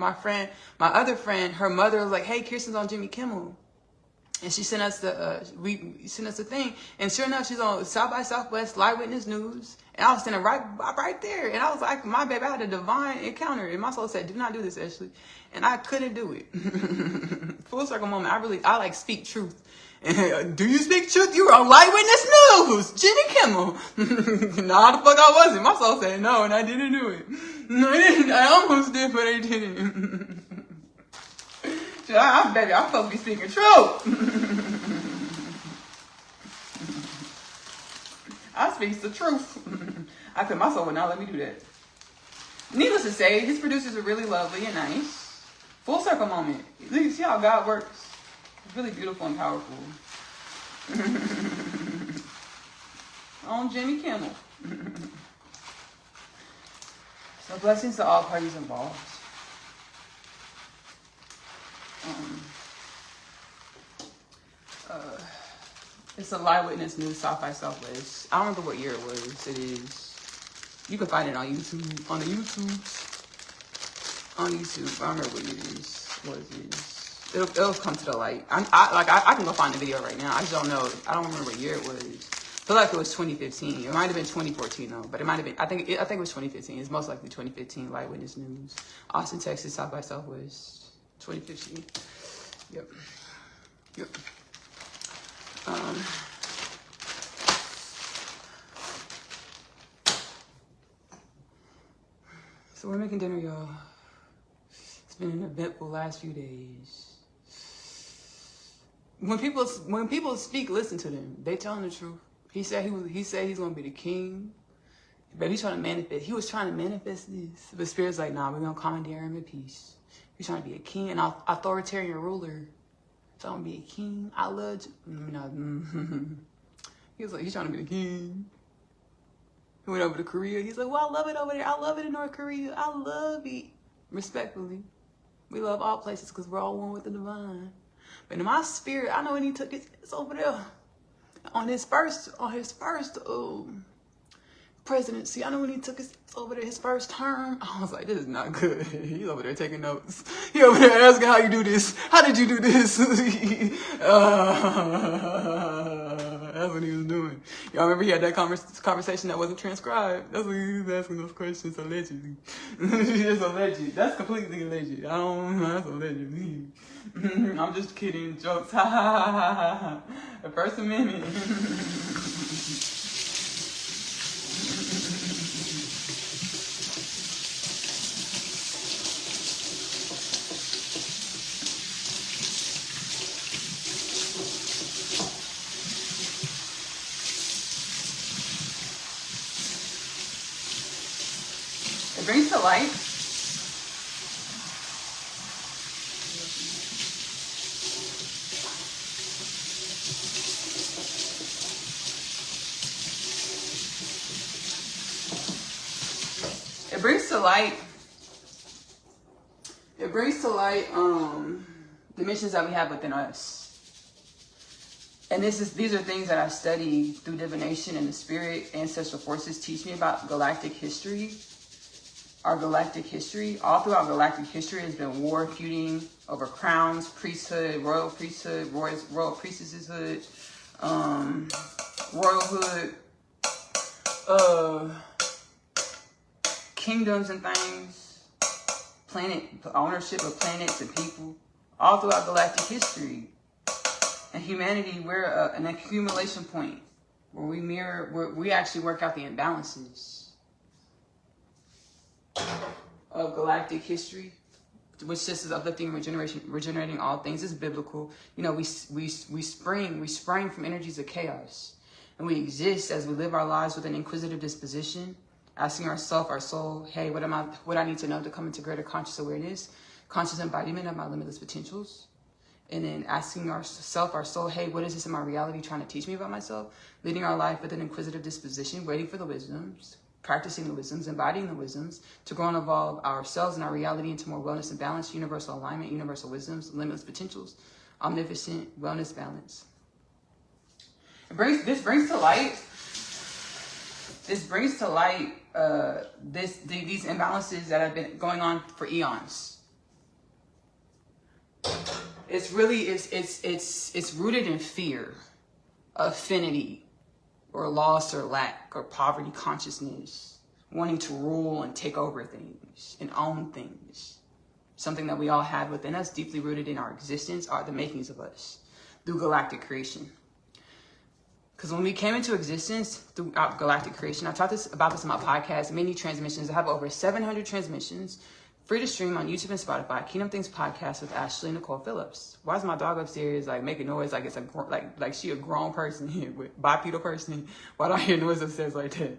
other friend, her mother was like, hey, Kirsten's on Jimmy Kimmel. And she sent us we sent us the thing, and sure enough, she's on South by Southwest live witness news, and I was standing right there, and I was like, my baby, I had a divine encounter, and my soul said, do not do this, Ashley, and I couldn't do it. Full circle moment. I like speak truth. Do you speak truth? You were on live witness news, Jimmy Kimmel. Nah, the fuck I wasn't. My soul said no, and I didn't do it. No, I didn't. I almost did, but I didn't. I'm supposed to be speaking truth. I speak the truth. I said my soul would not let me do that. Needless to say, his producers are really lovely and nice. Full circle moment. You see how God works. It's really beautiful and powerful. On Jimmy Kimmel. So blessings to all parties involved. It's a live witness news South by Southwest. I don't remember what year it was. It is. You can find it on YouTube. On YouTube. I don't remember what it is. What it is. It'll come to the light. I can go find the video right now. I just don't know. I don't remember what year it was. I feel like it was 2015. It might have been 2014 though, but it might have been. I think it was 2015. It's most likely 2015. Live witness news. Austin, Texas, South by Southwest. 2015. Yep. So we're making dinner, y'all. It's been an eventful last few days. When people speak, listen to them. They telling the truth. He said he's gonna be the king. But he's trying to manifest. He was trying to manifest this. But Spirit's like, nah, we're gonna commandeer him in peace. He's trying to be a king, an authoritarian ruler. So I'm gonna be a king. I love you. He was like, he's trying to be the king. He went over to Korea. He's like, well, I love it over there. I love it in North Korea. I love it. Respectfully. We love all places because we're all one with the divine. But in my spirit, I know when he took it's over there. On his first presidency, I know when he took his first term, I was like, this is not good. He's over there taking notes. He over there asking how you do this. How did you do this? That's what he was doing. Y'all remember he had that conversation that wasn't transcribed? That's what he was asking those questions allegedly. It's alleged. That's completely alleged. That's alleged. I'm just kidding. Jokes. The First Amendment. It brings to light dimensions that we have within us. And these are things that I study through divination and the spirit. Ancestral forces teach me about galactic history. Our galactic history, all throughout galactic history, has been war, feuding over crowns, priesthood, royal priestesshood, royalhood, kingdoms and things, ownership of planets and people, all throughout galactic history. And humanity, we're an accumulation point where we actually work out the imbalances of galactic history, which just is uplifting, regenerating all things. Is biblical. You know, we spring from energies of chaos, and we exist as we live our lives with an inquisitive disposition, asking our soul, hey, what I need to know to come into greater conscious awareness, conscious embodiment of my limitless potentials. And then asking our soul, hey, what is this in my reality trying to teach me about myself? Leading our life with an inquisitive disposition, waiting for the wisdoms, practicing the wisdoms, embodying the wisdoms, to grow and evolve ourselves and our reality into more wellness and balance, universal alignment, universal wisdoms, limitless potentials, omnipotent wellness balance. This brings to light these imbalances that have been going on for eons. It's really it's rooted in fear, affinity, or loss or lack or poverty consciousness, wanting to rule and take over things and own things. Something that we all had within us, deeply rooted in our existence, are the makings of us through galactic creation. Because when we came into existence throughout galactic creation, I talked about this in my podcast, many transmissions. I have over 700 transmissions Free to stream on YouTube and Spotify. Kingdom Things Podcast with Ashley-Nicole Phillips. Why is my dog upstairs like making noise like it's a like she a grown person here with bipedal person? Why do I hear noise upstairs like that?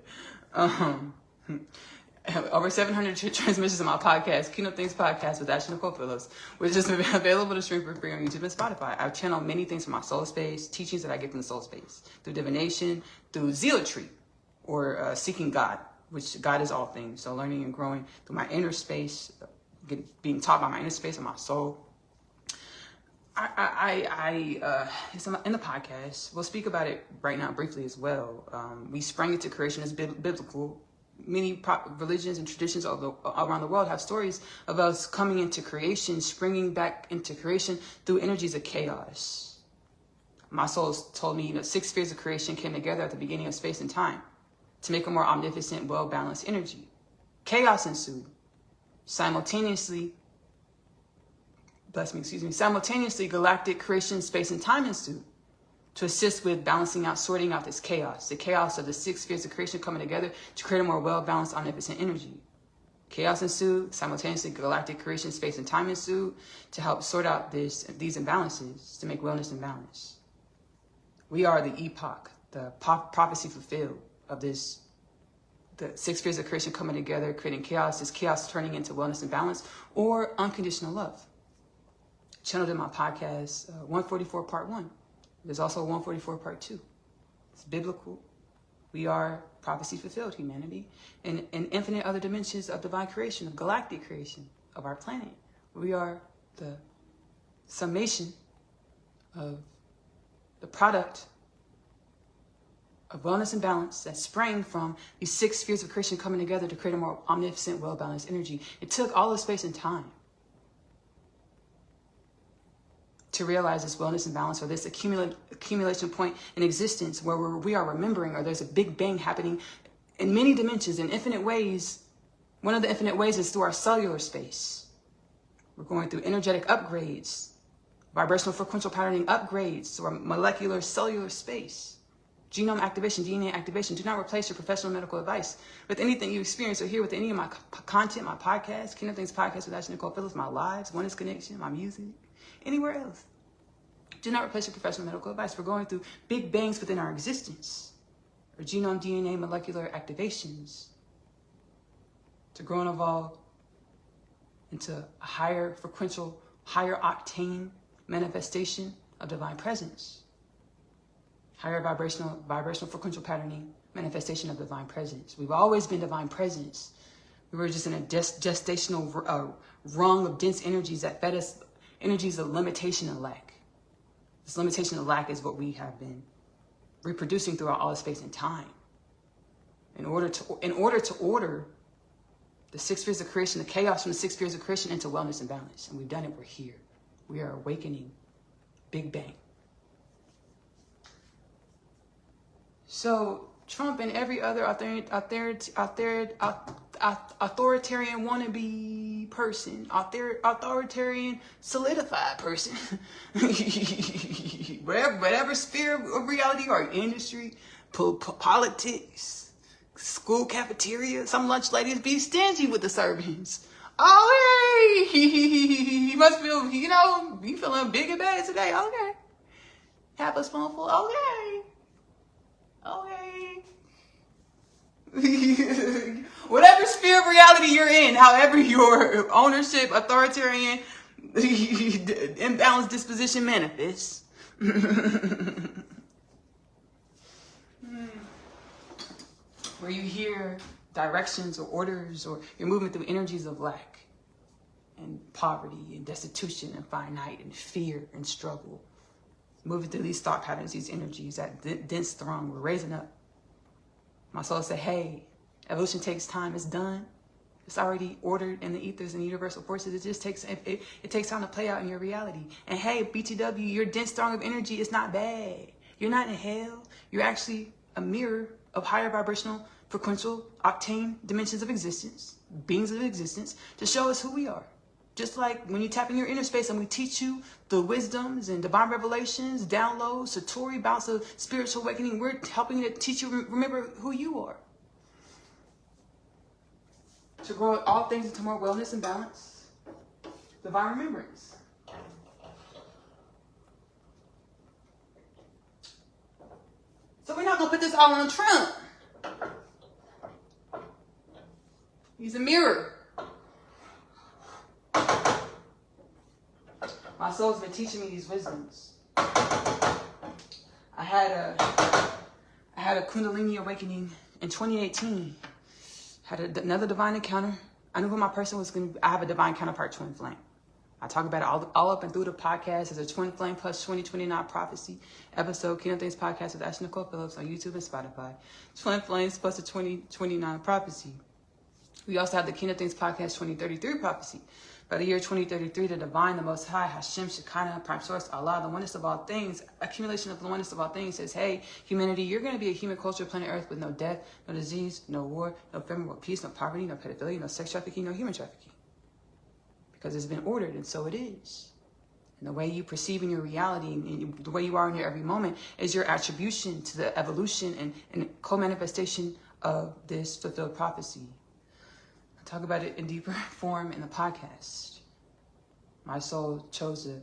Over 700 transmissions of my podcast, Kingdom Things Podcast with Ashley-Nicole Phillips, which is available to stream for free on YouTube and Spotify. I channel many things from my soul space, teachings that I get from the soul space, through divination, through zealotry, or seeking God, which God is all things. So learning and growing through my inner space, being taught by my inner space and my soul. It's in the podcast. We'll speak about it right now briefly as well. We sprang into creation as biblical. Many religions and traditions around the world have stories of us coming into creation, springing back into creation through energies of chaos. My soul told me, 6 spheres of creation came together at the beginning of space and time to make a more omnipotent, well-balanced energy. Chaos ensued. Simultaneously, galactic creation, space, and time ensued to assist with balancing out, sorting out this chaos, the chaos of the 6 spheres of creation coming together to create a more well-balanced, omnipotent energy. Chaos ensued, simultaneously galactic creation, space, and time ensued to help sort out these imbalances, to make wellness and balance. We are the epoch, the prophecy fulfilled of this, the 6 spheres of creation coming together, creating chaos, this chaos turning into wellness and balance, or unconditional love. Channeled in my podcast, 144 Part 1. There's also 144 Part 2. It's biblical. We are prophecy fulfilled humanity and infinite other dimensions of divine creation, of galactic creation, of our planet. We are the summation of the product of wellness and balance that sprang from these 6 spheres of creation coming together to create a more omnipotent, well-balanced energy. It took all of space and time to realize this wellness and balance, or this accumulation point in existence where we are remembering, or there's a big bang happening in many dimensions, in infinite ways. One of the infinite ways is through our cellular space. We're going through energetic upgrades, vibrational frequential patterning upgrades to our molecular cellular space. Genome activation, DNA activation. Do not replace your professional medical advice with anything you experience or hear with any of my content, my podcast, Kingdom Things Podcast with Ashley-Nicole Phillips, my lives, Oneness Connection, my music, anywhere else. Do not replace your professional medical advice. We're going through big bangs within our existence, or genome, DNA, molecular activations to grow and evolve into a higher frequential, higher octane manifestation of divine presence. Higher vibrational frequential patterning manifestation of divine presence. We've always been divine presence. We were just in a gestational rung of dense energies that fed us energies of limitation and lack. This limitation and lack is what we have been reproducing throughout all of space and time. In order to order the 6 spheres of creation, the chaos from the 6 spheres of creation into wellness and balance. And we've done it, we're here. We are awakening. Big bang. So Trump and every other authoritarian wannabe person, authoritarian solidified person, whatever sphere of reality or industry, politics, school cafeteria, some lunch ladies be stingy with the servings. Oh, hey, he must feel, you feeling big and bad today. Okay. Half a spoonful. Okay. Whatever sphere of reality you're in, however your ownership, authoritarian, imbalanced disposition manifests. Where you hear directions or orders, or you're moving through energies of lack and poverty and destitution and finite and fear and struggle. Moving through these thought patterns, these energies, that dense throng, we're raising up. My soul said, hey, evolution takes time. It's done. It's already ordered in the ethers and universal forces. It just takes it takes time to play out in your reality. And hey, BTW, your dense throng of energy is not bad. You're not in hell. You're actually a mirror of higher vibrational, frequential, octane dimensions of existence, beings of existence, to show us who we are. Just like when you tap in your inner space and we teach you the wisdoms and divine revelations, downloads, satori, bouts of spiritual awakening, we're helping you to teach you, remember who you are. to grow all things into more wellness and balance. Divine remembrance. So we're not going to put this all on Trump. He's a mirror. My soul's been teaching me these wisdoms. I had a Kundalini awakening in 2018. Had another divine encounter. I knew who my person was going to be. I have a divine counterpart twin flame. I talk about it all up and through the podcast as a twin flame plus 2029 prophecy episode. Kingdom Things podcast with Ashley-Nicole Phillips on YouTube and Spotify. Twin flames plus the 2029 prophecy. We also have the Kingdom Things podcast 2033 prophecy. By the year 2033, the divine, the most high, Hashem, Shekinah, prime source, Allah, the oneness of all things, accumulation of the oneness of all things, says, hey, humanity, you're going to be a human culture, planet Earth, with no death, no disease, no war, no famine, no peace, no poverty, no pedophilia, no sex trafficking, no human trafficking. Because it's been ordered, and so it is. And the way you perceive in your reality, and the way you are in your every moment, is your attribution to the evolution and co-manifestation of this fulfilled prophecy. I talk about it in deeper form in the podcast. My soul chose to,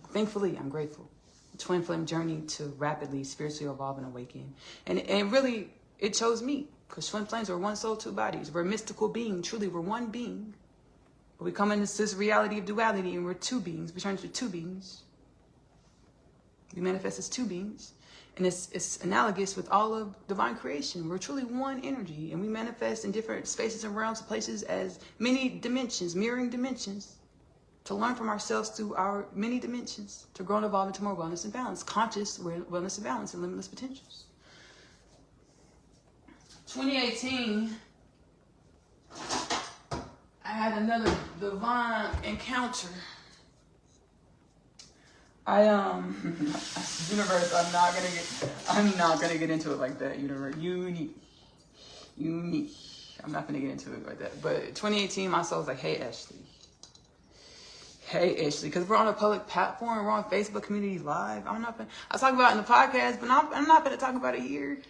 thankfully, I'm grateful, a twin flame journey to rapidly spiritually evolve and awaken. And really, it chose me, because twin flames are one soul, two bodies. We're a mystical being. Truly, we're one being. But we come into this reality of duality, and we're two beings. We turn into two beings. We manifest as two beings. And it's analogous with all of divine creation. We're truly one energy, and we manifest in different spaces and realms and places as many dimensions, mirroring dimensions, to learn from ourselves through our many dimensions, to grow and evolve into more wellness and balance, conscious wellness and balance, and limitless potentials. 2018, I had another divine encounter. Universe, I'm not gonna get into it like that. Universe, unique. I'm not gonna get into it like that. But 2018, my soul was like, hey Ashley, because we're on a public platform, we're on Facebook Community Live. I talk about it in the podcast, but I'm not gonna talk about it here.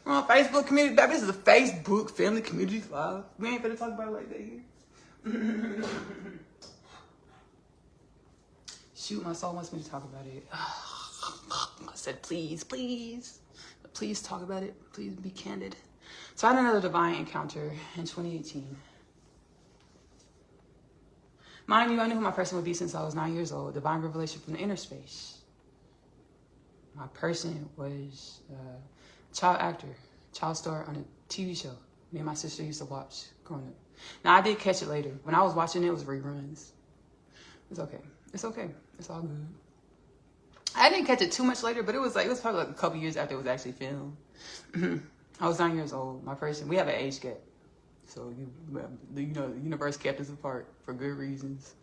We're on Facebook Community. This is a Facebook Family Community Live. We ain't gonna talk about it like that here. Shoot, my soul wants me to talk about it. I said, please talk about it. Please be candid. So I had another divine encounter in 2018. Mind you, I knew who my person would be since I was 9 years old. Divine revelation from the inner space. My person was a child actor, child star on a TV show me and my sister used to watch growing up. Now, I did catch it later. When I was watching it, it was reruns. It's okay. It's all good. I didn't catch it too much later, but it was probably like a couple years after it was actually filmed. I was 9 years old. My person, we have an age gap. So, the universe kept us apart for good reasons.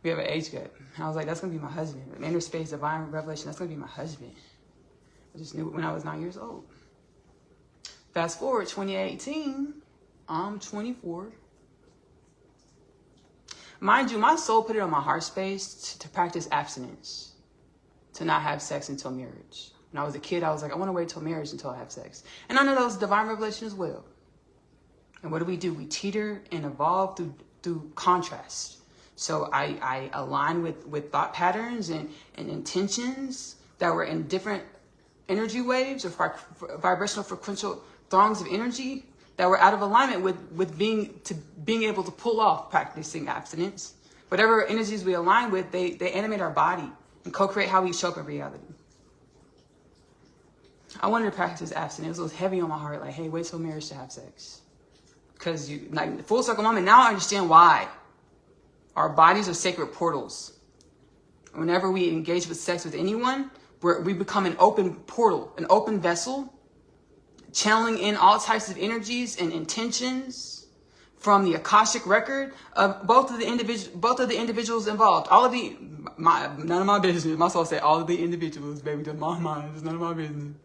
We have an age gap. And I was like, that's going to be my husband. An inner space, divine revelation, that's going to be my husband. I just knew it when I was 9 years old. Fast forward, 2018, I'm 24. Mind you, my soul put it on my heart space to practice abstinence, to not have sex until marriage. When I was a kid, I was like, I want to wait till marriage until I have sex. And I know that was divine revelation as well. And what do? We teeter and evolve through contrast. So I align with thought patterns and intentions that were in different energy waves or vibrational frequential throngs of energy that were out of alignment with being able to pull off practicing abstinence. Whatever energies we align with, they animate our body and co-create how we show up in reality. I wanted to practice abstinence. It was heavy on my heart, like, hey, wait till marriage to have sex. Because full circle moment, now I understand why. Our bodies are sacred portals. Whenever we engage with sex with anyone, we become an open portal, an open vessel, channeling in all types of energies and intentions from the Akashic record of both of the individuals involved. None of my business. My soul said all of the individuals, baby, to my mind, it's none of my business.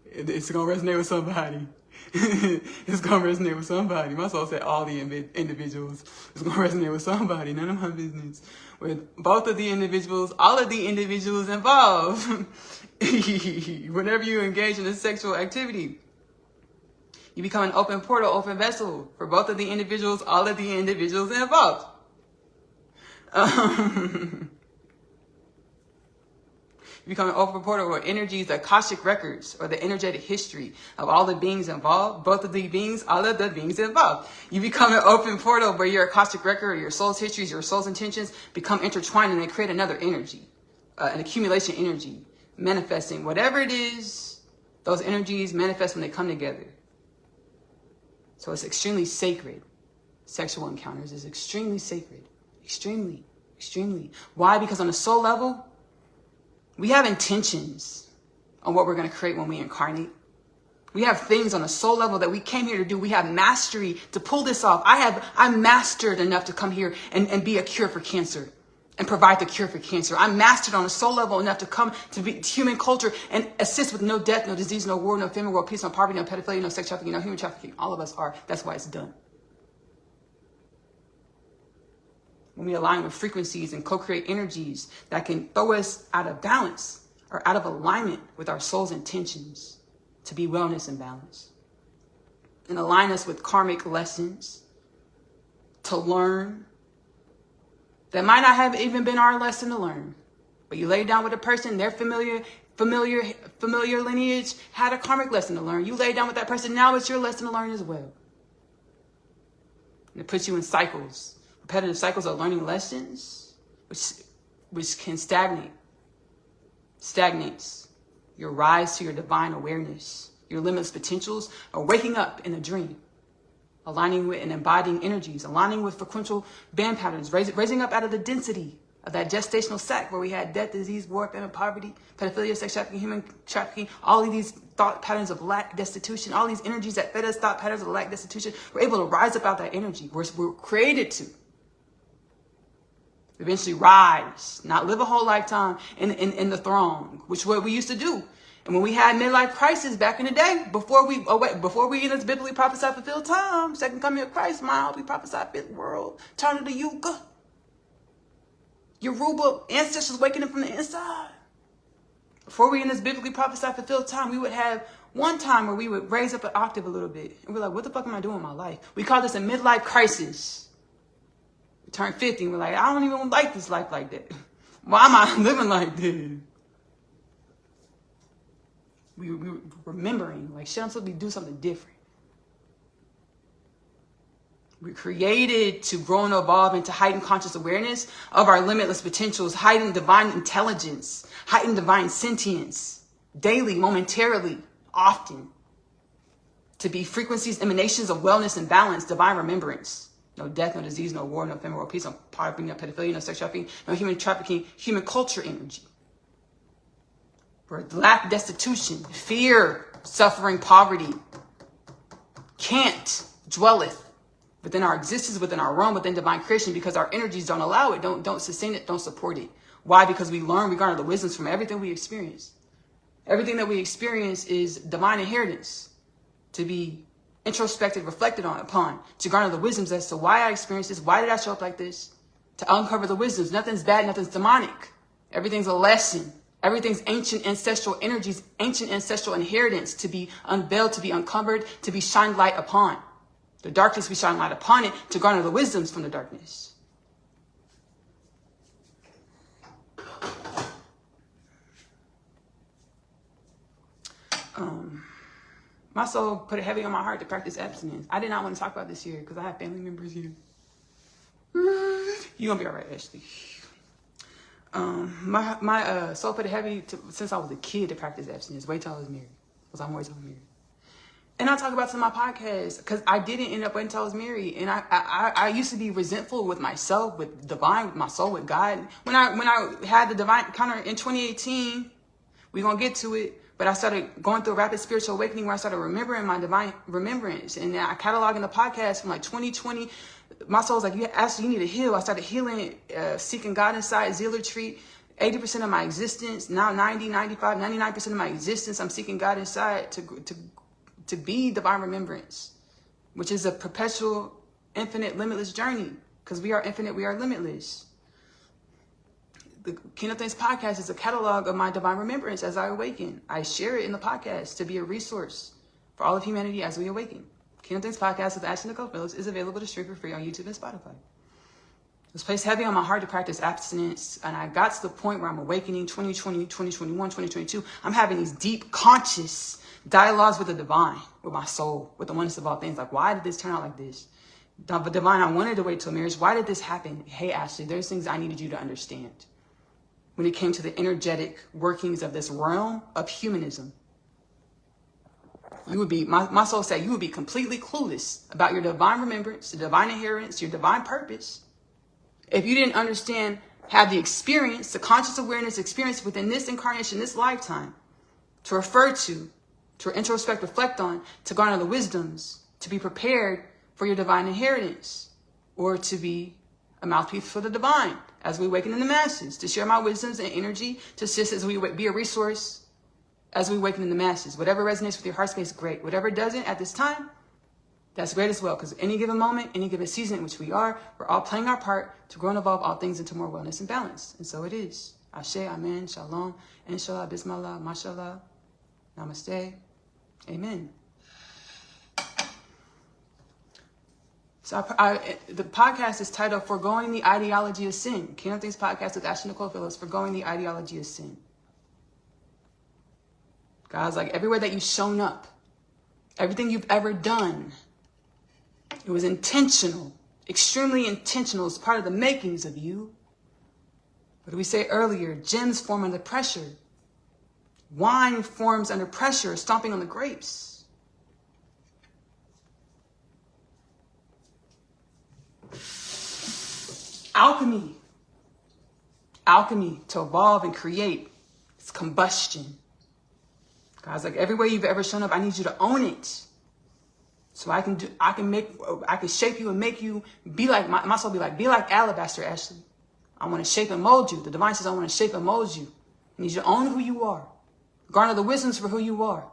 It's gonna resonate with somebody. It's gonna resonate with somebody. My soul said all the individuals. It's gonna resonate with somebody. None of my business. With both of the individuals, all of the individuals involved. Whenever you engage in a sexual activity, You become an open portal, open vessel for both of the individuals, all of the individuals involved. You become an open portal where energies, the Akashic records, or the energetic history of all the beings involved, both of the beings, all of the beings involved. You become an open portal where your Akashic record, or your soul's histories, your soul's intentions become intertwined and they create another energy, an accumulation energy, manifesting whatever it is. Those energies manifest when they come together. So it's extremely sacred. Sexual encounters is extremely sacred. Extremely, extremely. Why? Because on a soul level, we have intentions on what we're going to create when we incarnate. We have things on a soul level that we came here to do. We have mastery to pull this off. I'm mastered enough to come here and be a cure for cancer and provide the cure for cancer. I'm mastered on a soul level enough to come to be human culture and assist with no death, no disease, no war, no famine, world peace, no poverty, no pedophilia, no sex trafficking, no human trafficking. All of us are. That's why it's done. When we align with frequencies and co-create energies that can throw us out of balance or out of alignment with our soul's intentions to be wellness and balance, and align us with karmic lessons to learn that might not have even been our lesson to learn, but you lay down with a person, their familiar lineage had a karmic lesson to learn. You lay down with that person, now it's your lesson to learn as well. And it puts you in cycles. Repetitive cycles of learning lessons, which can stagnates your rise to your divine awareness, your limitless potentials, or waking up in a dream, aligning with and embodying energies, aligning with frequential band patterns, raising up out of the density of that gestational sac where we had death, disease, war, famine, poverty, pedophilia, sex trafficking, human trafficking, all of these thought patterns of lack, destitution, all these energies that fed us, thought patterns of lack, destitution. We're able to rise up out that energy. We're created to eventually rise, not live a whole lifetime in the throng, which is what we used to do. And when we had midlife crisis back in the day, before we in this biblically prophesied fulfilled time, second coming of Christ, mild, we prophesied fifth world, turn of the Yuga. Yoruba ancestors waking up from the inside. Before we in this biblically prophesied fulfilled time, we would have one time where we would raise up an octave a little bit. And we're like, what the fuck am I doing in my life? We call this a midlife crisis. We turn 50 and we're like, I don't even like this life like that. Why am I living like this? We remembering, like, shit, I'm supposed to be doing something different. We're created to grow and evolve into heightened conscious awareness of our limitless potentials, heightened divine intelligence, heightened divine sentience, daily, momentarily, often. To be frequencies, emanations of wellness and balance, divine remembrance. No death, no disease, no war, no famine, world peace, no poverty, no pedophilia, no sex trafficking, no human trafficking, human culture energy. Where lack, destitution, fear, suffering, poverty can't dwelleth within our existence, within our realm, within divine creation, because our energies don't allow it, don't sustain it, don't support it. Why? Because we learn, we garner the wisdoms from everything we experience. Everything that we experience is divine inheritance to be introspected, reflected upon, to garner the wisdoms as to why I experienced this, why did I show up like this, to uncover the wisdoms. Nothing's bad, nothing's demonic. Everything's a lesson. Everything's ancient ancestral energies, ancient ancestral inheritance to be unveiled, to be uncovered, to be shined light upon. The darkness, we shine light upon it to garner the wisdoms from the darkness. My soul put it heavy on my heart to practice abstinence. I did not want to talk about this here because I have family members here. You're going to be all right, Ashley. My soul put it heavy since I was a kid to practice abstinence. Wait till I was married. Because I'm waiting till I'm married. And I talk about this in my podcast because I didn't end up waiting until I was married. And I used to be resentful with myself, with divine, with my soul, with God. When I had the divine encounter in 2018, we're going to get to it. But I started going through a rapid spiritual awakening where I started remembering my divine remembrance. And I cataloging the podcast from like 2020. My soul was like, Ashley, you need to heal. I started healing, seeking God inside, zealotry. 80% of my existence, now 90, 95, 99% of my existence, I'm seeking God inside to be divine remembrance, which is a perpetual, infinite, limitless journey. Because we are infinite, we are limitless. The Kingdom Things podcast is a catalog of my divine remembrance as I awaken. I share it in the podcast to be a resource for all of humanity as we awaken. Kingdom Things Podcast with Ashley-Nicole Phillips is available to stream for free on YouTube and Spotify. It was placed heavy on my heart to practice abstinence, and I got to the point where I'm awakening 2020, 2021, 2022. I'm having these deep, conscious dialogues with the divine, with my soul, with the oneness of all things. Like, why did this turn out like this? But divine, I wanted to wait till marriage. Why did this happen? Hey, Ashley, there's things I needed you to understand. When it came to the energetic workings of this realm of humanism, you would be, my soul said, you would be completely clueless about your divine remembrance, the divine inheritance, your divine purpose, if you didn't understand, have the experience, the conscious awareness experience within this incarnation, this lifetime, to refer to introspect, reflect on, to garner the wisdoms, to be prepared for your divine inheritance, or to be a mouthpiece for the divine as we awaken in the masses, to share my wisdoms and energy, to assist as we be a resource as we awaken in the masses. Whatever resonates with your heart space, great. Whatever doesn't at this time, that's great as well, because any given moment, any given season in which we are, we're all playing our part to grow and evolve all things into more wellness and balance. And so it is. Ashe, Amen, Shalom, Inshallah, Bismillah, Mashallah, Namaste, Amen. So the podcast is titled Foregoing the Ideology of Sin. Kingdom Things Podcast with Ashley-Nicole Phillips, Foregoing the Ideology of Sin. Guys, like everywhere that you've shown up, everything you've ever done, it was intentional, extremely intentional. It's part of the makings of you. What did we say earlier? Gems form under pressure. Wine forms under pressure, stomping on the grapes. Alchemy. Alchemy to evolve and create. It's combustion. Guys, like everywhere you've ever shown up, I need you to own it. So I can shape you and make you be like, my soul be like alabaster, Ashley. I want to shape and mold you. The divine says I want to shape and mold you. I need you to own who you are. Garner the wisdoms for who you are.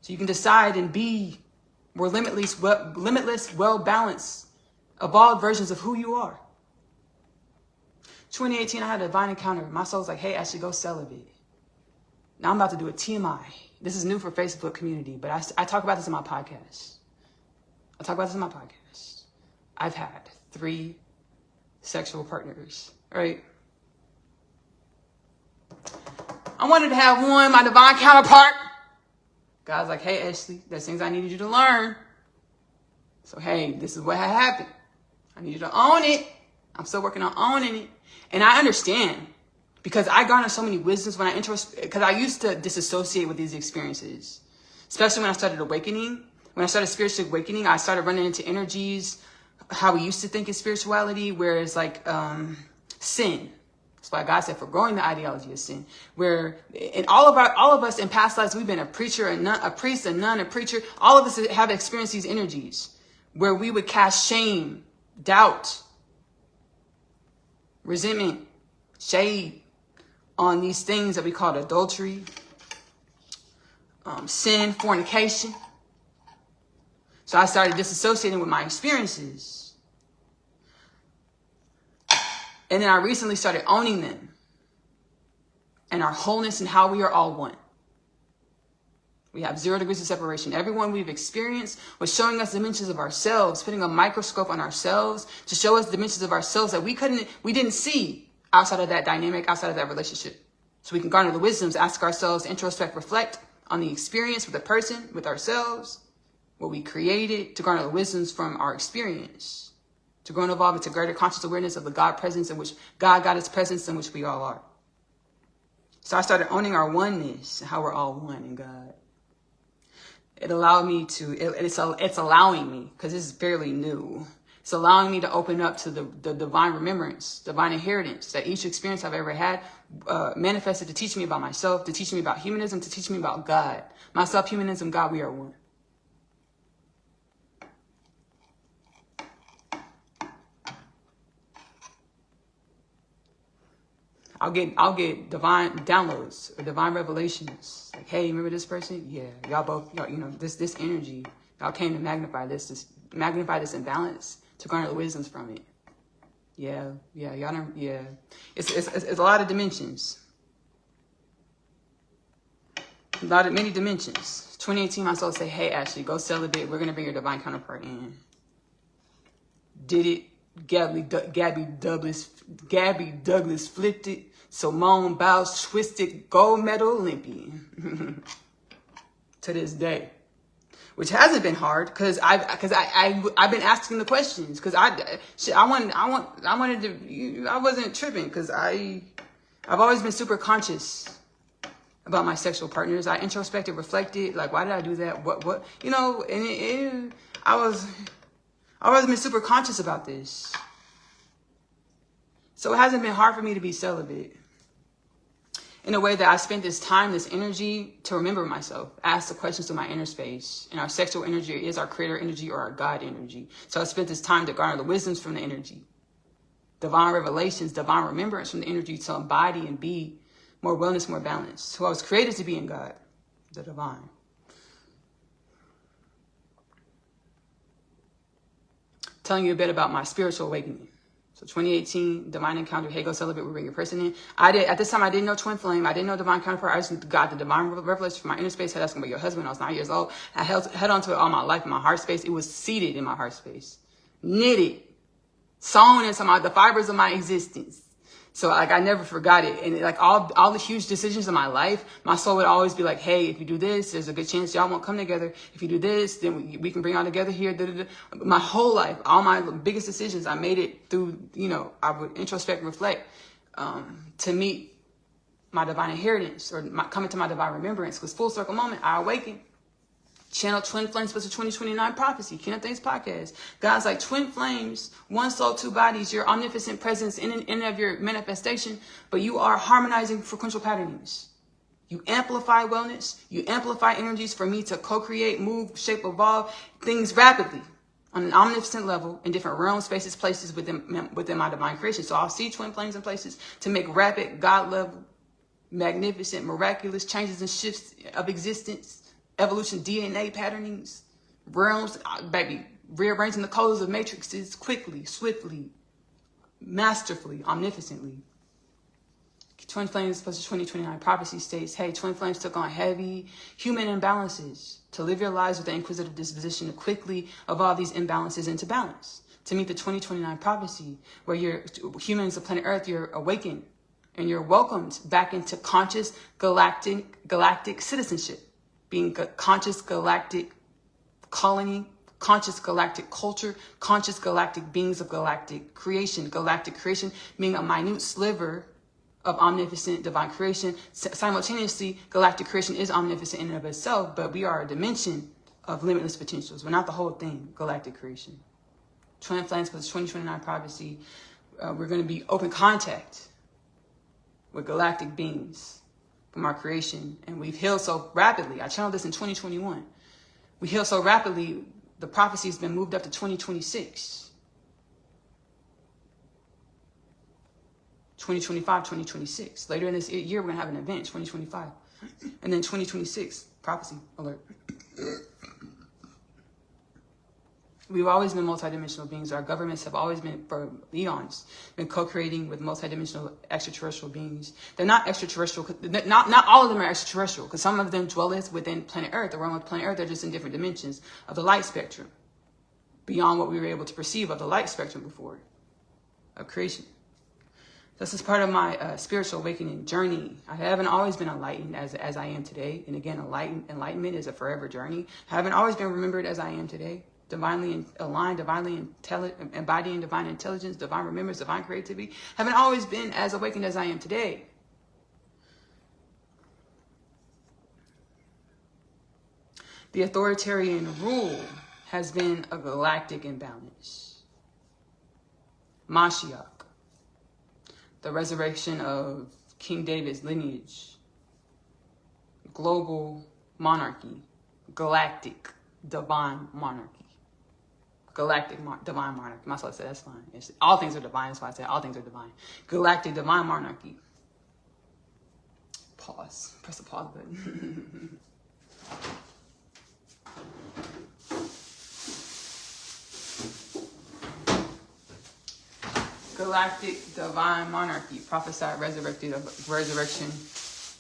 So you can decide and be more limitless, well-balanced, evolved versions of who you are. 2018, I had a divine encounter. My soul's like, hey, Ashley, go celibate. Now I'm about to do a TMI. This is new for Facebook community, but I talk about this in my podcast. I've had 3 sexual partners, right? I wanted to have one, my divine counterpart. God's like, hey, Ashley, there's things I needed you to learn. So, hey, this is what had happened. I need you to own it. I'm still working on owning it. And I understand. Because I garner so many wisdoms because I used to disassociate with these experiences, especially when I started awakening. When I started spiritual awakening, I started running into energies, how we used to think in spirituality, where it's like sin. That's why God said, foregoing the ideology of sin. Where in all of us in past lives, we've been a preacher, a priest, a nun, a preacher. All of us have experienced these energies where we would cast shame, doubt, resentment, shade on these things that we call adultery, sin, fornication. So I started disassociating with my experiences. And then I recently started owning them and our wholeness and how we are all one. We have 0 degrees of separation. Everyone we've experienced was showing us dimensions of ourselves, putting a microscope on ourselves to show us dimensions of ourselves that we didn't see outside of that dynamic, outside of that relationship. So we can garner the wisdoms, ask ourselves, introspect, reflect on the experience with the person, with ourselves, what we created, to garner the wisdoms from our experience, to grow and evolve into greater conscious awareness of the God presence in which God got his presence in which we all are. So I started owning our oneness, how we're all one in God. It allowed me to, it's allowing me, because this is fairly new. It's allowing me to open up to the divine remembrance, divine inheritance that each experience I've ever had manifested to teach me about myself, to teach me about humanism, to teach me about God. Myself, humanism, God, we are one. I'll get divine downloads or divine revelations. Like, hey, remember this person? Yeah, y'all, this energy, y'all came to magnify this imbalance, to garner the wisdoms from it. Yeah, y'all know, yeah. It's a lot of dimensions. many dimensions. 2018, my soul say, hey, Ashley, go celibate. We're going to bring your divine counterpart in. Did it. Gabby Douglas flipped it. Simone Biles twisted, gold medal Olympian. To this day. Which hasn't been hard because I've been asking the questions because I wasn't tripping because I've always been super conscious about my sexual partners. I introspected, reflected, like, why did I do that? What you know? And I've always been super conscious about this, so it hasn't been hard for me to be celibate. In a way that I spent this time, this energy to remember myself, ask the questions to my inner space. And our sexual energy is our creator energy or our God energy. So I spent this time to garner the wisdoms from the energy, divine revelations, divine remembrance from the energy to embody and be more wellness, more balance. Who I was created to be in God, the divine. Telling you a bit about my spiritual awakening. So 2018, divine encounter, hey, go celebrate, we bring your person in. At this time, I didn't know twin flame. I didn't know divine counterpart. I just got the divine revelation from my inner space. That's going to be your husband. I was 9 years old. I held on to it all my life in my heart space. It was seated in my heart space. Knitted. Sewn into the fibers of my existence. So like I never forgot it. And like all the huge decisions of my life, my soul would always be like, hey, if you do this, there's a good chance y'all won't come together. If you do this, then we can bring y'all together here. Da, da, da. My whole life, all my biggest decisions, I made it through, I would introspect, reflect, to meet my divine inheritance or coming to my divine remembrance. Because full circle moment, I awakened. Channel Twin Flames plus the 2029 prophecy, Kingdom Things podcast. God's like twin flames, one soul, two bodies, your omnipotent presence in and of your manifestation, but you are harmonizing frequential patterns. You amplify wellness, you amplify energies for me to co-create, move, shape, evolve things rapidly on an omnipotent level in different realms, spaces, places within my divine creation. So I'll see twin flames in places to make rapid, God level, magnificent, miraculous changes and shifts of existence. Evolution, DNA patternings, realms, baby, rearranging the colors of matrices quickly, swiftly, masterfully, omnificently. Twin Flames plus the 2029 prophecy states, hey, Twin Flames took on heavy human imbalances to live your lives with the inquisitive disposition to quickly evolve these imbalances into balance. To meet the 2029 prophecy, where you're humans of planet Earth, you're awakened and you're welcomed back into conscious galactic citizenship. Being a conscious galactic colony, conscious galactic culture, conscious galactic beings of galactic creation being a minute sliver of omnipotent divine creation. Simultaneously, galactic creation is omnipotent in and of itself, but we are a dimension of limitless potentials. We're not the whole thing, galactic creation. Twin Flames for the 2029 prophecy, we're going to be open contact with galactic beings from our creation, and we've healed so rapidly. I channeled this in 2021. We healed so rapidly, the prophecy has been moved up to 2026. 2025, 2026. Later in this year, we're going to have an event, 2025. And then 2026, prophecy alert. We've always been multidimensional beings. Our governments have always been, for eons, been co-creating with multidimensional extraterrestrial beings. They're not extraterrestrial. Not all of them are extraterrestrial, because some of them dwell within planet Earth. The realm of planet Earth, they're just in different dimensions of the light spectrum, beyond what we were able to perceive of the light spectrum before, of creation. This is part of my spiritual awakening journey. I haven't always been enlightened as I am today. And again, enlightenment is a forever journey. I haven't always been remembered as I am today. Divinely aligned, divinely intelligent, embodying divine intelligence, divine remembrance, divine creativity. Haven't always been as awakened as I am today. The authoritarian rule has been a galactic imbalance. Mashiach, the resurrection of King David's lineage, global monarchy, galactic divine monarchy. Galactic divine monarchy. My soul said that's fine. All things are divine. That's why I said all things are divine. Galactic divine monarchy. Pause. Press the pause button. Galactic divine monarchy. Prophesied resurrection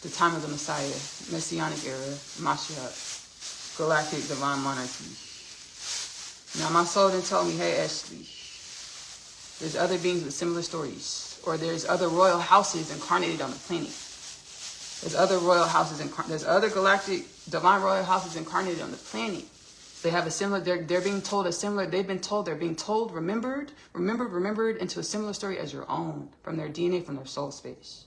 the time of the Messiah, Messianic era, Mashiach, Galactic Divine Monarchy. Now my soul then told me, hey Ashley, there's other beings with similar stories, or there's other royal houses incarnated on the planet. There's other royal houses, there's other galactic divine royal houses incarnated on the planet. They have a similar, they're being told a similar, they're being told, remembered into a similar story as your own, from their DNA, from their soul space.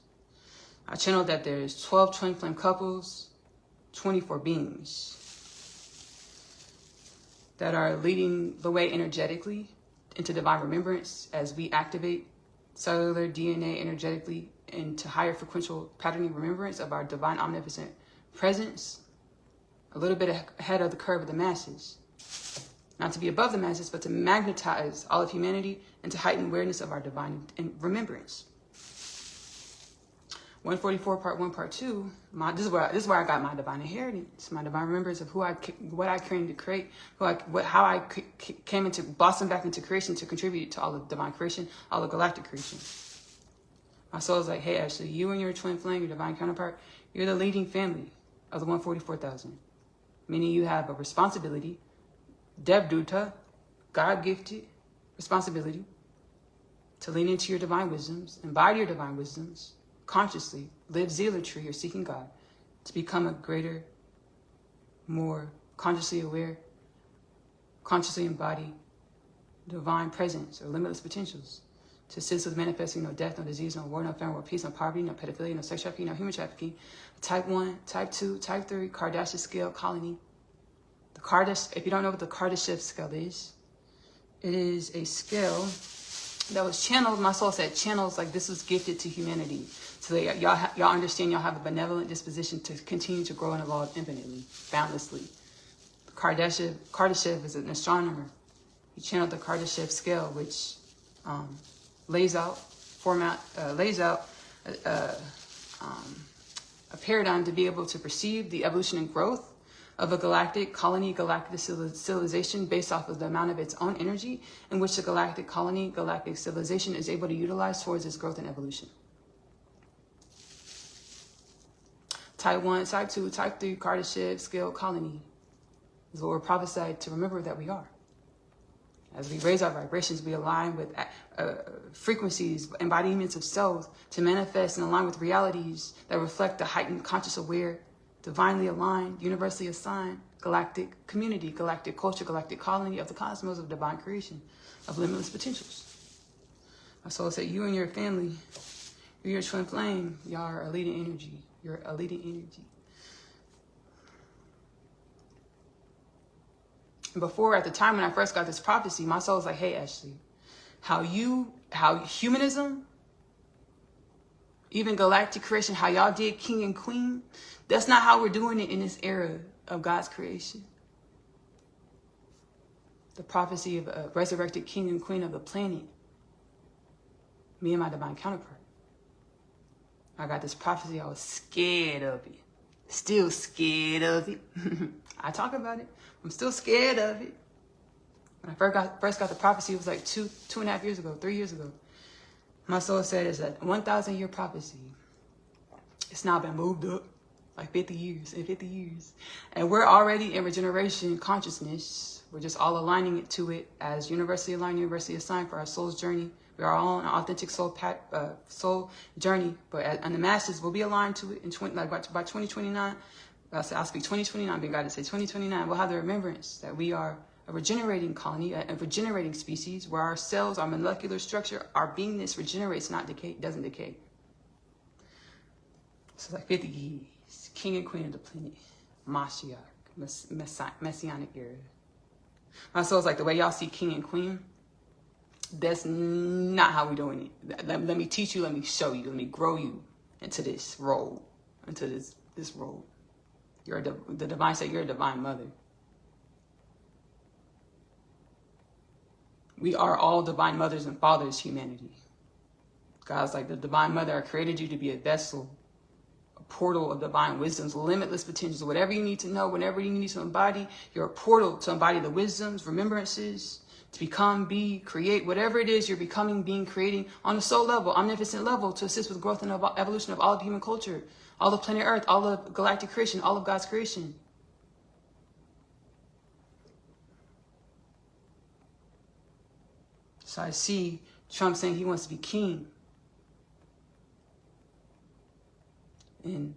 I channeled that there's 12 twin flame couples, 24 beings that are leading the way energetically into divine remembrance as we activate cellular DNA energetically into higher frequential patterning remembrance of our divine omnipotent presence, a little bit ahead of the curve of the masses. Not to be above the masses, but to magnetize all of humanity into heightened awareness of our divine remembrance. 144 part 1 part 2, this is where I got my divine inheritance, my divine remembrance of what I came to create, how I came into blossom back into creation to contribute to all of divine creation, all of galactic creation. My soul is like, hey Ashley, you and your twin flame, your divine counterpart, you're the leading family of the 144,000. Meaning you have a responsibility, Devduta, God-gifted responsibility to lean into your divine wisdoms, embody your divine wisdoms, consciously live zealotry or seeking God, to become a greater, more consciously aware, consciously embody divine presence or limitless potentials, to assist with manifesting no death, no disease, no war, no famine, no peace, no poverty, no pedophilia, no sex trafficking, no human trafficking. Type 1, type 2, type 3, Kardashian scale colony. The Kardashian, if you don't know what the Kardashian scale is, it is a scale that was channeled, my soul said channels like this was gifted to humanity. So that y'all understand y'all have a benevolent disposition to continue to grow and evolve infinitely, boundlessly. The Kardashev is an astronomer. He channeled the Kardashev scale, which lays out a paradigm to be able to perceive the evolution and growth of a galactic colony, galactic civilization based off of the amount of its own energy in which the galactic colony, galactic civilization is able to utilize towards its growth and evolution. Type 1, Type 2, Type 3, Kardashev scale colony is what we're prophesied to remember that we are. As we raise our vibrations, we align with frequencies, embodiments of self to manifest and align with realities that reflect the heightened, conscious, aware, divinely aligned, universally assigned, galactic community, galactic culture, galactic colony of the cosmos of divine creation, of limitless potentials. My soul said, you and your family, you're your twin flame, y'all are a leading energy. You're a leading energy. Before, at the time when I first got this prophecy, my soul was like, hey, Ashley, how humanism, even galactic creation, how y'all did king and queen, that's not how we're doing it in this era of God's creation. The prophecy of a resurrected king and queen of the planet, me and my divine counterpart. I got this prophecy, I was scared of it. Still scared of it. I talk about it. I'm still scared of it. When I first got the prophecy, it was like 2.5 years ago, 3 years ago. My soul said it's a 1,000-year prophecy. It's now been moved up like 50 years. And we're already in regeneration consciousness. We're just all aligning it to it as universally aligned, universally assigned for our soul's journey. We are all on an authentic soul journey, but and the masses will be aligned to it in by 2029. I'll speak 2029, being guided to say 2029. We'll have the remembrance that we are a regenerating colony, a regenerating species, where our cells, our molecular structure, our beingness regenerates, not decay, doesn't decay. So like 50 years, king and queen of the planet, Mashiach, Messianic era. My soul's like, the way y'all see king and queen, that's not how we're doing it. Let me teach you, let me show you, let me grow you into this role, into this role. The divine said you're a divine mother. We are all divine mothers and fathers, humanity. God's like, the divine mother, I created you to be a vessel, a portal of divine wisdoms, limitless potentials. Whatever you need to know, whatever you need to embody, you're a portal to embody the wisdoms, remembrances, to become, be, create, whatever it is you're becoming, being, creating on a soul level, omnipotent level, to assist with growth and evolution of all of human culture, all of planet Earth, all of galactic creation, all of God's creation. So I see Trump saying he wants to be king. And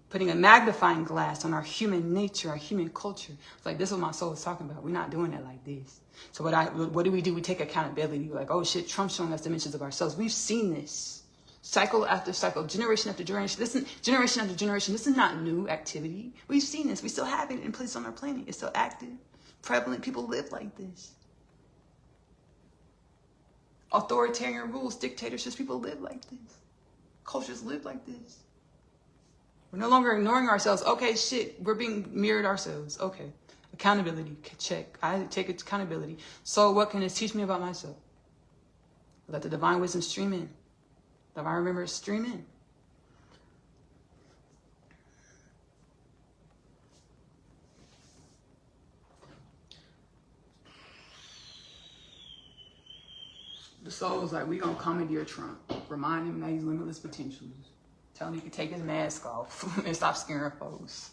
putting a magnifying glass on our human nature, our human culture. It's like, this is what my soul is talking about. We're not doing it like this. So what do? We take accountability. We're like, oh shit, Trump's showing us dimensions of ourselves. We've seen this. Cycle after cycle, generation after generation. Generation after generation. This is not new activity. We've seen this. We still have it in place on our planet. It's still active, prevalent. People live like this. Authoritarian rules, dictatorships, people live like this. Cultures live like this. We're no longer ignoring ourselves. Okay, shit, we're being mirrored ourselves. Okay, accountability, check. I take accountability. So what can this teach me about myself? Let the divine wisdom stream in. Divine remembrance stream in. The soul was like, we gonna commandeer Trump. Remind him that he's limitless potentials. Tell him he can take his mask off and stop scaring folks.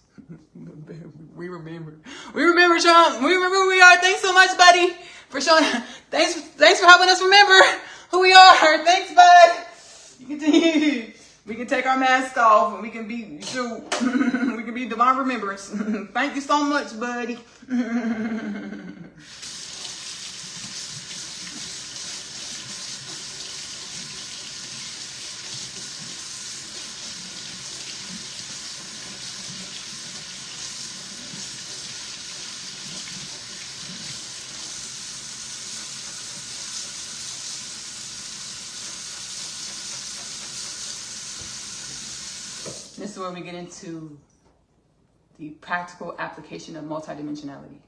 We remember. We remember Trump. We remember who we are. Thanks so much, buddy, for showing. Thanks for helping us remember who we are. Thanks, bud. We can take our mask off and we can be we can be divine remembrance. Thank you so much, buddy. This is where we get into the practical application of multidimensionality.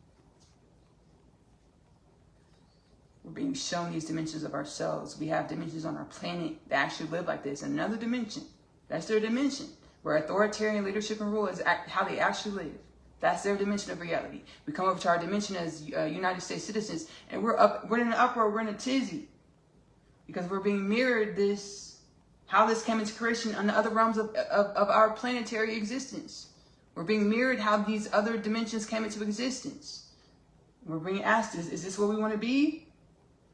We're being shown these dimensions of ourselves. We have dimensions on our planet that actually live like this. And another dimension, that's their dimension, where authoritarian leadership and rule is how they actually live. That's their dimension of reality. We come over to our dimension as United States citizens, and we're in an uproar, we're in a tizzy, because we're being mirrored how this came into creation on the other realms of our planetary existence. We're being mirrored how these other dimensions came into existence. We're being asked, is this where we want to be?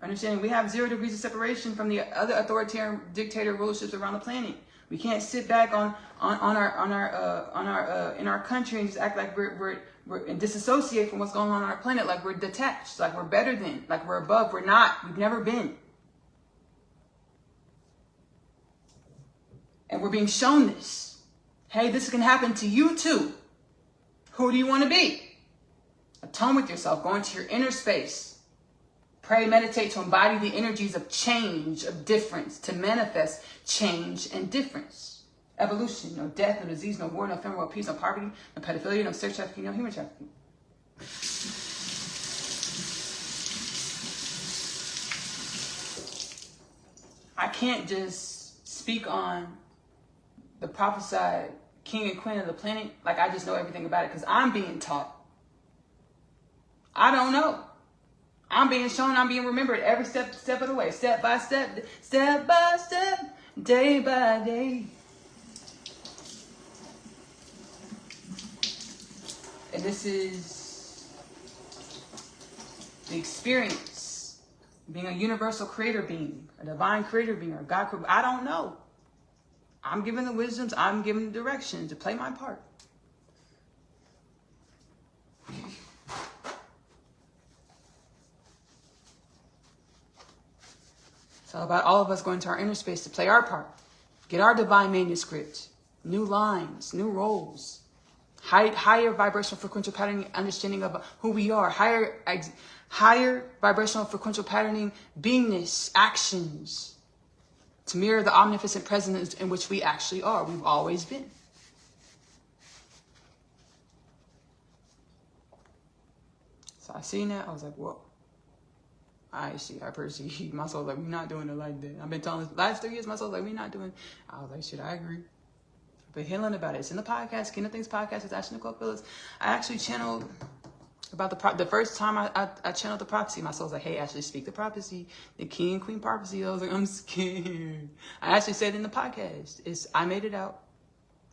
Understanding we have 0 degrees of separation from the other authoritarian dictator rulerships around the planet. We can't sit back in our country and just act like we're and disassociate from what's going on our planet, like we're detached, like we're better than, like we're above. We're not. We've never been. And we're being shown this. Hey, this can happen to you too. Who do you want to be? Atone with yourself. Go into your inner space. Pray, meditate to embody the energies of change, of difference, to manifest change and difference. Evolution, no death, no disease, no war, no famine, no peace, no poverty, no pedophilia, no sex trafficking, no human trafficking. I can't just speak on the prophesied king and queen of the planet like I just know everything about it, because I'm being taught. I don't know. I'm being shown, I'm being remembered every step of the way, step by step, day by day. And this is the experience, being a universal creator being, a divine creator being, or God creator. I don't know. I'm given the wisdoms, I'm given the direction to play my part. So about all of us going to our inner space to play our part. Get our divine manuscript. New lines, new roles. Higher vibrational frequential patterning, understanding of who we are. Higher vibrational frequential patterning, beingness, actions. To mirror the omnipotent presence in which we actually are. We've always been. So I seen that. I was like, whoa. I perceive. My soul's like, we're not doing it like that. I've been telling this last 3 years, my soul's like, we're not doing. I was like, shit, I agree. I've been healing about it. It's in the podcast, Kingdom Things podcast with Ashley-Nicole Phillips. I actually channeled about the first time I channeled the prophecy. My soul's like, hey, Ashley, speak the prophecy, the king and queen prophecy. I was like, I'm scared. I actually said it in the podcast. I made it out.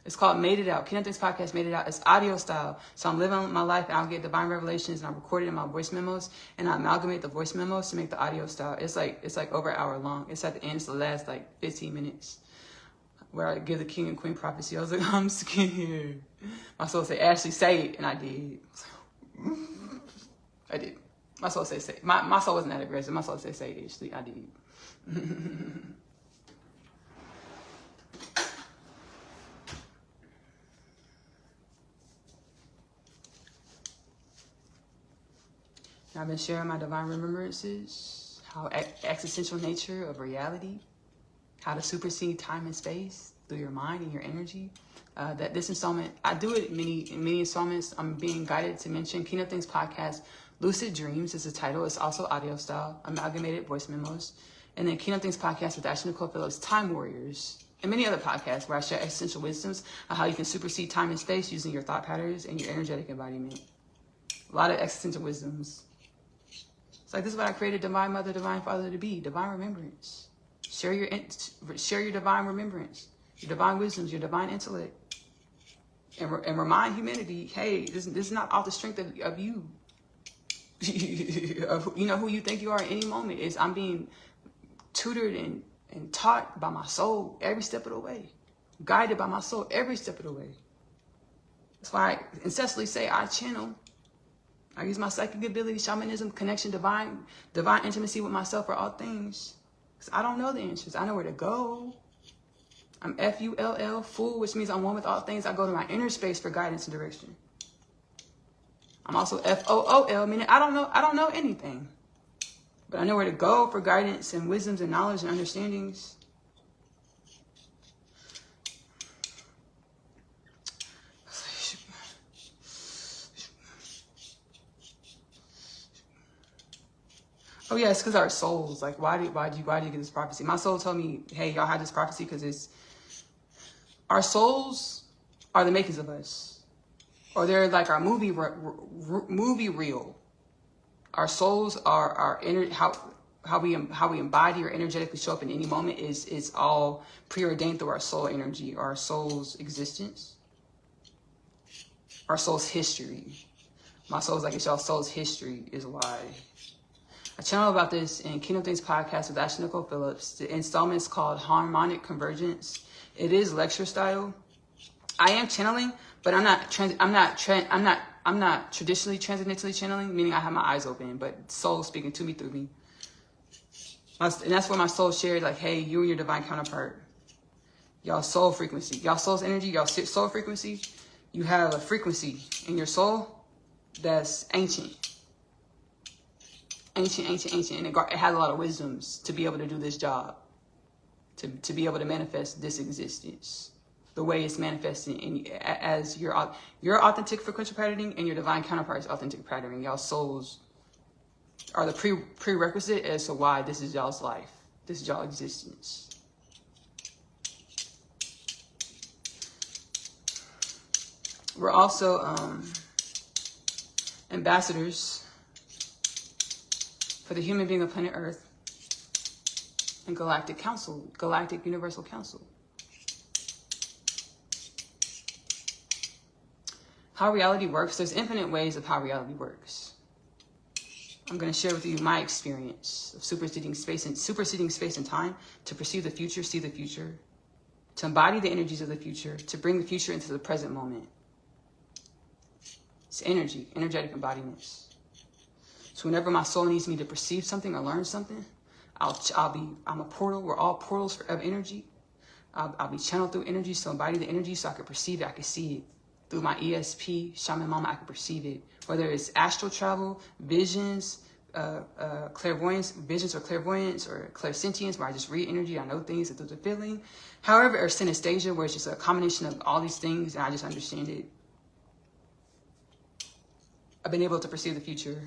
It's called Made It Out. Kingdom Things Podcast Made It Out. It's audio style. So I'm living my life and I'll get divine revelations and I record it in my voice memos and I amalgamate the voice memos to make the audio style. It's like over an hour long. It's at the end. It's the last like 15 minutes where I give the king and queen prophecy. I was like, I'm scared. My soul said, Ashley, say it. And I did. I did. My soul said, say it. My soul wasn't that aggressive. My soul said, say it, Ashley. I did. I've been sharing my divine remembrances, how existential nature of reality, how to supersede time and space through your mind and your energy. That this installment, I do it in many installments. I'm being guided to mention Kingdom Things Podcast, Lucid Dreams is the title. It's also audio style, amalgamated voice memos. And then Kingdom Things Podcast with Ashley-Nicole Phillips, Time Warriors, and many other podcasts where I share existential wisdoms of how you can supersede time and space using your thought patterns and your energetic embodiment. A lot of existential wisdoms. It's like, this is what I created Divine Mother, Divine Father to be. Divine remembrance. Share your divine remembrance, your divine wisdoms, your divine intellect. And remind humanity, hey, this is not off the strength of you. Of, you know, who you think you are at any moment. I'm being tutored and taught by my soul every step of the way. Guided by my soul every step of the way. That's why I incessantly say I channel. I use my psychic ability, shamanism, connection, divine intimacy with myself for all things. Because I don't know the answers. I know where to go. I'm F-U-L-L, full, which means I'm one with all things. I go to my inner space for guidance and direction. I'm also F-O-O-L, meaning I don't know anything. But I know where to go for guidance and wisdoms and knowledge and understandings. Oh yeah, it's because our souls. Like, why do you get this prophecy? My soul told me, hey, y'all had this prophecy because our souls are the makings of us, or they're like our movie reel. Our souls are our inner how we embody or energetically show up in any moment is all preordained through our soul energy, our soul's existence, our soul's history. My soul's like, it's y'all soul's history is why. I channel about this in Kingdom Things Podcast with Ashley-Nicole Phillips. The installment's called Harmonic Convergence. It is lecture style. I am channeling, but I'm not traditionally transcendentally channeling, meaning I have my eyes open, but soul speaking to me through me. And that's where my soul shared, like, hey, you and your divine counterpart, y'all soul frequency, y'all soul's energy, y'all soul frequency, you have a frequency in your soul that's ancient. And it has a lot of wisdoms to be able to do this job, to be able to manifest this existence the way it's manifesting as your authentic frequential patterning and your divine counterpart's authentic patterning. Y'all souls are the prerequisite as to why this is y'all's life, this is y'all existence. We're also ambassadors for the human being of planet Earth and Galactic Council, Galactic Universal Council. How reality works, there's infinite ways of how reality works. I'm going to share with you my experience of superseding space and time to perceive the future, see the future, to embody the energies of the future, to bring the future into the present moment. It's energy, energetic embodiments. So whenever my soul needs me to perceive something or learn something, I'm a portal. We're all portals of energy. I'll be channeled through energy, so embody the energy so I can perceive it, I can see it. Through my ESP, Shaman Mama, I can perceive it. Whether it's astral travel, visions, clairvoyance, visions or clairvoyance or clairsentience, where I just read energy, I know things through the feeling. However, or synesthesia, where it's just a combination of all these things and I just understand it. I've been able to perceive the future.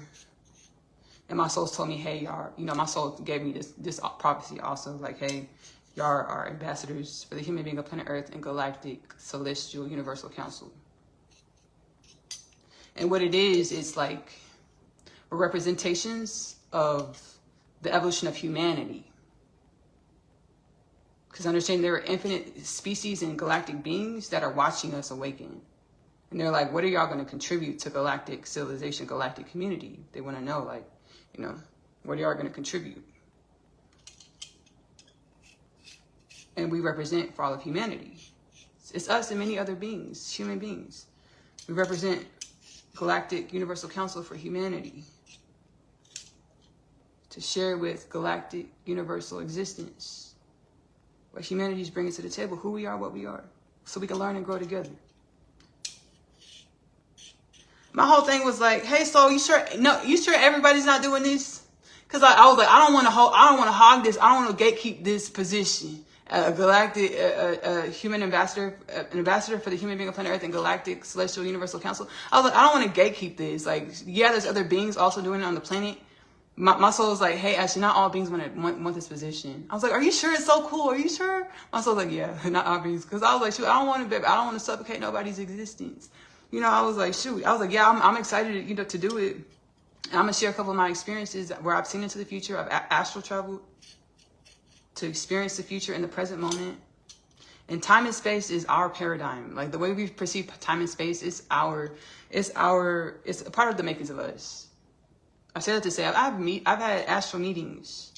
And my soul's told me, hey, y'all, my soul gave me this prophecy also, like, hey, y'all are ambassadors for the human being of planet Earth and Galactic Celestial Universal Council. And what it is, it's like we're representations of the evolution of humanity. Because understanding there are infinite species and galactic beings that are watching us awaken. And they're like, what are y'all going to contribute to galactic civilization, galactic community? They want to know, like, you know, what are y'all going to contribute? And we represent for all of humanity. It's us and many other beings, human beings. We represent Galactic Universal Council for Humanity to share with galactic universal existence what humanity is bringing to the table, who we are, what we are, so we can learn and grow together. My whole thing was like, hey, so you sure? No, you sure everybody's not doing this? Because I was like, I don't want to hog this. I don't want to gatekeep this position. A galactic, human ambassador, an ambassador for the human being on planet Earth and Galactic Celestial Universal Council. I was like, I don't want to gatekeep this. Like, yeah, there's other beings also doing it on the planet. My soul was like, hey, actually, not all beings want this position. I was like, are you sure it's so cool? Are you sure? My soul was like, yeah, not all beings. Because I was like, shoot, I don't want to suffocate nobody's existence. You know, I was like, shoot. I was like, yeah, I'm excited, you know, to do it. And I'm going to share a couple of my experiences where I've seen into the future. I've astral traveled to experience the future in the present moment. And time and space is our paradigm. Like the way we perceive time and space is it's a part of the makings of us. I say that to say I've had astral meetings,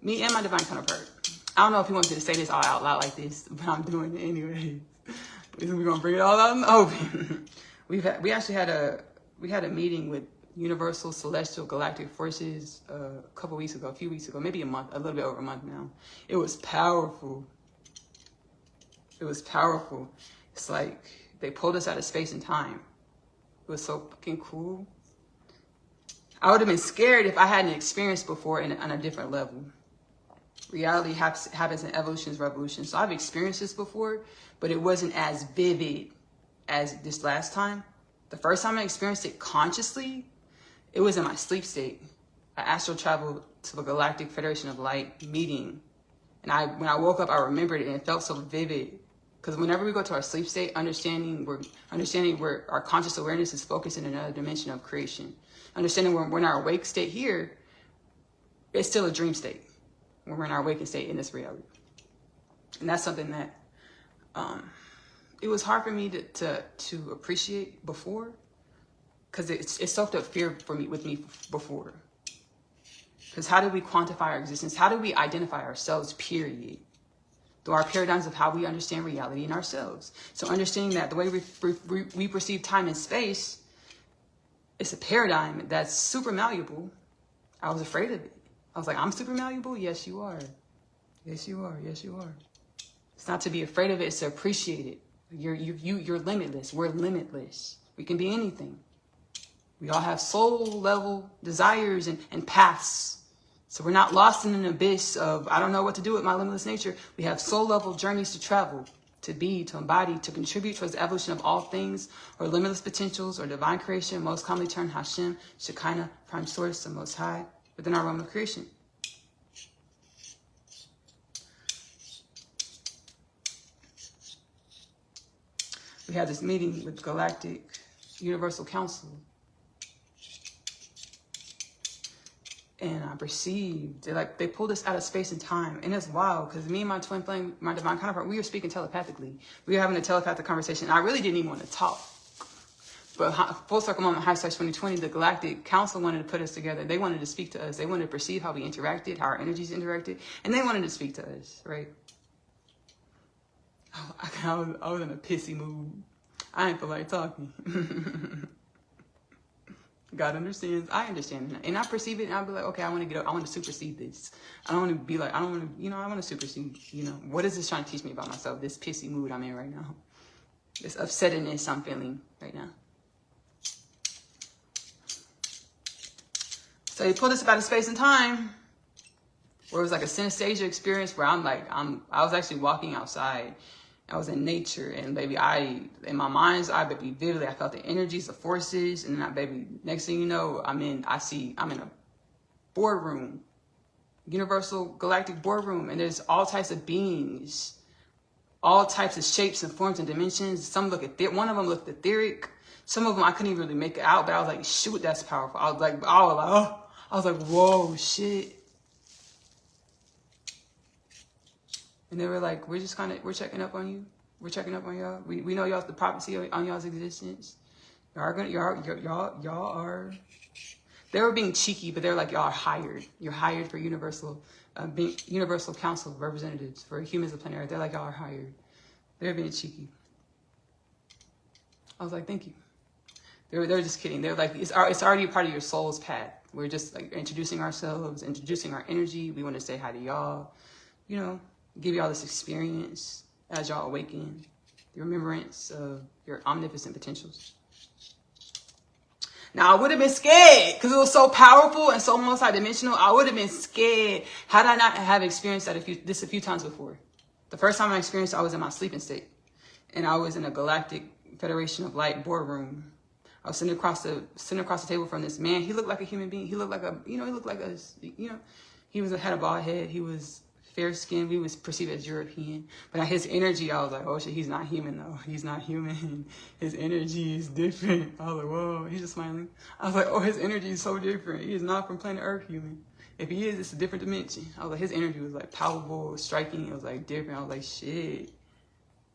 me and my divine counterpart. I don't know if he wants me to say this all out loud like this, but I'm doing it anyway. We're gonna bring it all out in the open. We had a meeting with Universal Celestial Galactic Forces a few weeks ago, maybe a little bit over a month now. It was powerful. It was powerful. It's like they pulled us out of space and time. It was so fucking cool. I would have been scared if I hadn't experienced before on a different level. Reality happens in evolutions, revolutions. So I've experienced this before, but it wasn't as vivid as this last time. The first time I experienced it consciously, it was in my sleep state. I astral traveled to the Galactic Federation of Light meeting. And when I woke up, I remembered it and it felt so vivid. Because whenever we go to our sleep state, understanding where our conscious awareness is focused in another dimension of creation. Understanding we're in our awake state here, it's still a dream state. When we're in our awakened state in this reality. And that's something that it was hard for me to appreciate before, because it stoked up fear with me before. Because how do we quantify our existence? How do we identify ourselves, period? Through our paradigms of how we understand reality and ourselves. So understanding that the way we perceive time and space, it's a paradigm that's super malleable. I was afraid of it. I was like, I'm super malleable? Yes, you are. Yes, you are. Yes, you are. It's not to be afraid of it, it's to appreciate it. You're limitless. We're limitless. We can be anything. We all have soul level desires and paths. So we're not lost in an abyss of, I don't know what to do with my limitless nature. We have soul level journeys to travel, to be, to embody, to contribute towards the evolution of all things, or limitless potentials, or divine creation, most commonly termed Hashem, Shekinah, Prime Source, the Most High, within our realm of creation. We had this meeting with Galactic Universal Council. And I perceived, they pulled us out of space and time. And it's wild, because me and my twin flame, my divine counterpart, we were speaking telepathically. We were having a telepathic conversation. I really didn't even want to talk. But full circle moment, #, 2020, the Galactic Council wanted to put us together. They wanted to speak to us. They wanted to perceive how we interacted, how our energies interacted. And they wanted to speak to us, right? I was in a pissy mood. I didn't feel like talking. God understands. I understand. And I perceive it, and I'll be like, okay, I want to get up. I want to supersede this. I don't want to be like, I want to supersede, what is this trying to teach me about myself? This pissy mood I'm in right now. This upsettingness I'm feeling right now. So he pulled us about a space and time where it was like a synesthesia experience where I was actually walking outside. I was in nature, and baby, in my mind's eye, baby, vividly, I felt the energies, the forces, and then baby, next thing you know, I'm in a boardroom, universal galactic boardroom, and there's all types of beings, all types of shapes and forms and dimensions. One of them looked etheric. Some of them I couldn't even really make it out, but I was like, shoot, that's powerful. I was like, whoa, shit. And they were like, we're checking up on you. We're checking up on y'all. We know y'all, the prophecy on y'all's existence. Y'all are. They were being cheeky, but they're like, y'all are hired. You're hired for universal council of representatives for humans of planet Earth. They're like, y'all are hired. They're being cheeky. I was like, thank you. They were just kidding. They were like, it's already a part of your soul's path. We're just like introducing ourselves, introducing our energy. We want to say hi to y'all, give y'all this experience as y'all awaken, the remembrance of your omnipotent potentials. Now, I would have been scared because it was so powerful and so multidimensional. I would have been scared had I not have experienced this a few times before. The first time I experienced it, I was in my sleeping state. And I was in a Galactic Federation of Light boardroom. I was sitting across the table from this man. He looked like a human being. He looked like he had a bald head. He was fair skinned. We was perceived as European. But his energy, I was like, oh shit, he's not human though. He's not human. His energy is different. I was like, whoa, he's just smiling. I was like, oh, his energy is so different. He is not from planet Earth human. If he is, it's a different dimension. I was like, his energy was like palpable, striking. It was like different. I was like, shit.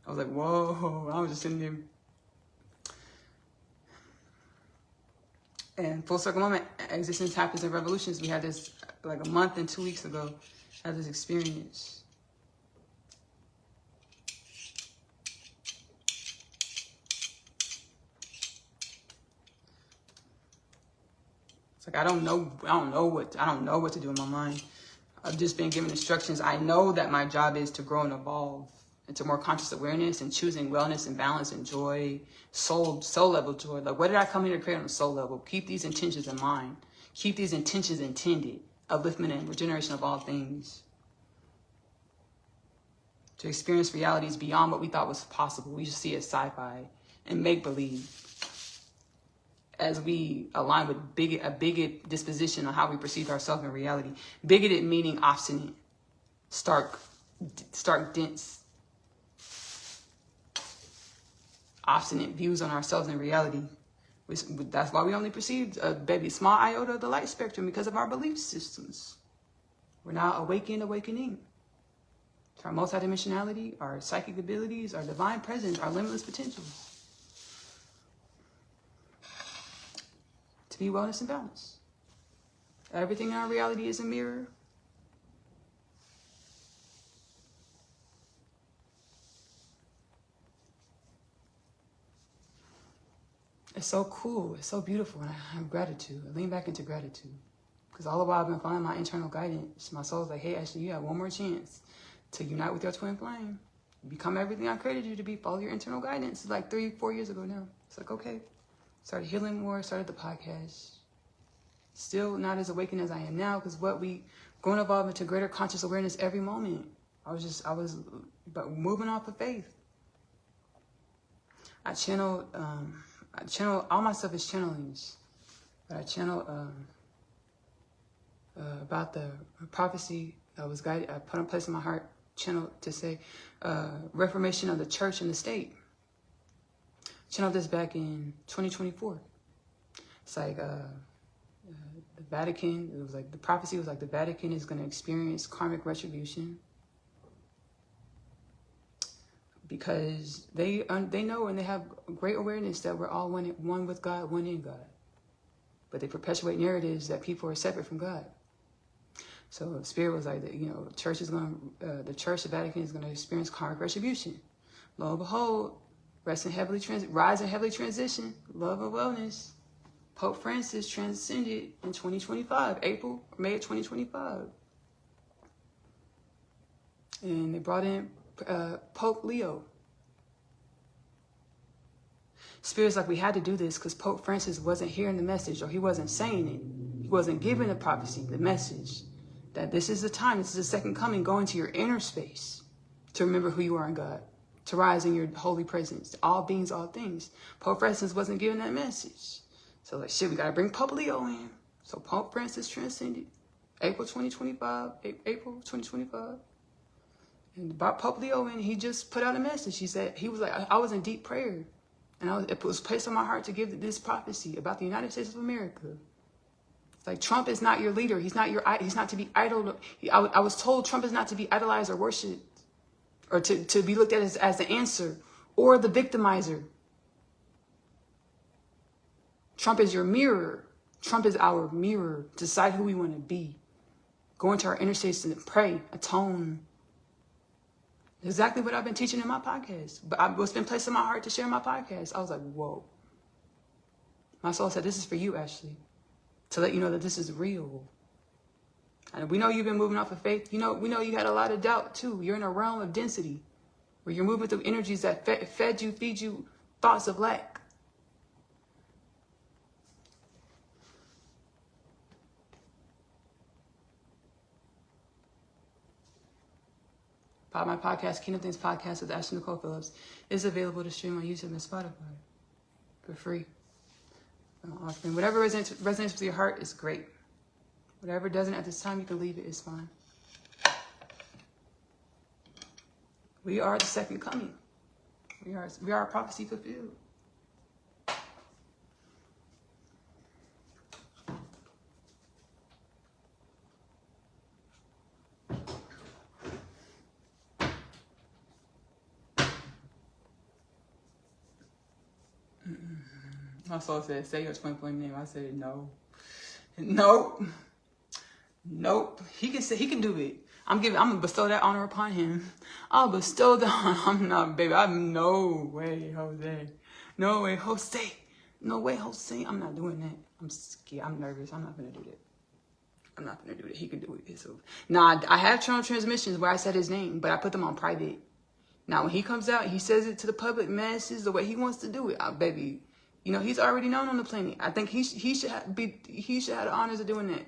I was like, whoa. I was just sitting there. And full circle moment, existence happens in revolutions. We had this like a month and 2 weeks ago. Had this experience. It's like I don't know what to do in my mind. I've just been given instructions. I know that my job is to grow and evolve into more conscious awareness and choosing wellness and balance and joy, soul level joy. Like, what did I come here to create on the soul level? Keep these intentions in mind. Keep these intentions intended. Upliftment and regeneration of all things. To experience realities beyond what we thought was possible. We just see it as sci-fi and make-believe. As we align with a bigot disposition on how we perceive ourselves in reality. Bigoted meaning obstinate, stark, dense, obstinate views on ourselves in reality. That's why we only perceive a small iota of the light spectrum, because of our belief systems. We're now awakening. To our multidimensionality, our psychic abilities, our divine presence, our limitless potentials. To be wellness and balance. Everything in our reality is a mirror. It's so cool. It's so beautiful. And I have gratitude. I lean back into gratitude. Because all the while I've been following my internal guidance. My soul's like, hey, Ashley, you have one more chance to unite with your twin flame. Become everything I created you to be. Follow your internal guidance. It's like 3-4 years ago now. It's like, okay. Started healing more. Started the podcast. Still not as awakened as I am now. Because going to evolve into greater conscious awareness every moment. But moving off of faith. I channel all my stuff is channelings, but I channel about the prophecy that was guided. I put in place in my heart, channel to say reformation of the church and the state. Channeled this back in 2024. It's like the Vatican. It was like the prophecy was like the Vatican is going to experience karmic retribution. Because they know and they have great awareness that we're all one with God, one in God. But they perpetuate narratives that people are separate from God. So Spirit was like, the church, the Vatican is going to experience karmic retribution. Lo and behold, rise and heavily transition, love and wellness. Pope Francis transcended in 2025, May of 2025. And they brought in Pope Leo. Spirit's like, we had to do this because Pope Francis wasn't hearing the message, or he wasn't saying it. He wasn't giving the prophecy, the message that this is the time, this is the second coming. Go into your inner space to remember who you are in God, to rise in your holy presence, all beings, all things. Pope Francis wasn't giving that message. So like, shit, we got to bring Pope Leo in. So Pope Francis transcended April 2025. And about Pope Leo, and he just put out a message. He was like, I was in deep prayer. And it was placed on my heart to give this prophecy about the United States of America. It's like, Trump is not your leader. He's not to be idolized. I was told Trump is not to be idolized or worshipped. or to be looked at as the answer or the victimizer. Trump is your mirror. Trump is our mirror. Decide who we want to be. Go into our inner states and pray, atone. Exactly what I've been teaching in my podcast. But what's been placed in my heart to share in my podcast. I was like, whoa. My soul said, this is for you, Ashley. To let you know that this is real. And we know you've been moving off of faith. We know you had a lot of doubt too. You're in a realm of density where you're moving through energies that feed you thoughts of lack. My podcast, Kingdom Things Podcast with Ashley-Nicole Phillips, is available to stream on YouTube and Spotify for free. Offering whatever resonates with your heart is great. Whatever doesn't at this time, you can leave it. It's fine. We are the second coming. We are a prophecy fulfilled. My soul said, say your twin flame name. I said, no. Nope. He can do it. I'm gonna bestow that honor upon him. I'll bestow the honor. I'm not, baby. I'm no way, Jose. No way, Jose. No way, Jose. I'm not doing that. I'm scared. I'm nervous. I'm not gonna do that. I'm not gonna do that. He can do it. So, now, I have channel transmissions where I said his name, but I put them on private. Now, when he comes out, he says it to the public masses the way he wants to do it. Baby, he's already known on the planet. I think he should have the honors of doing that.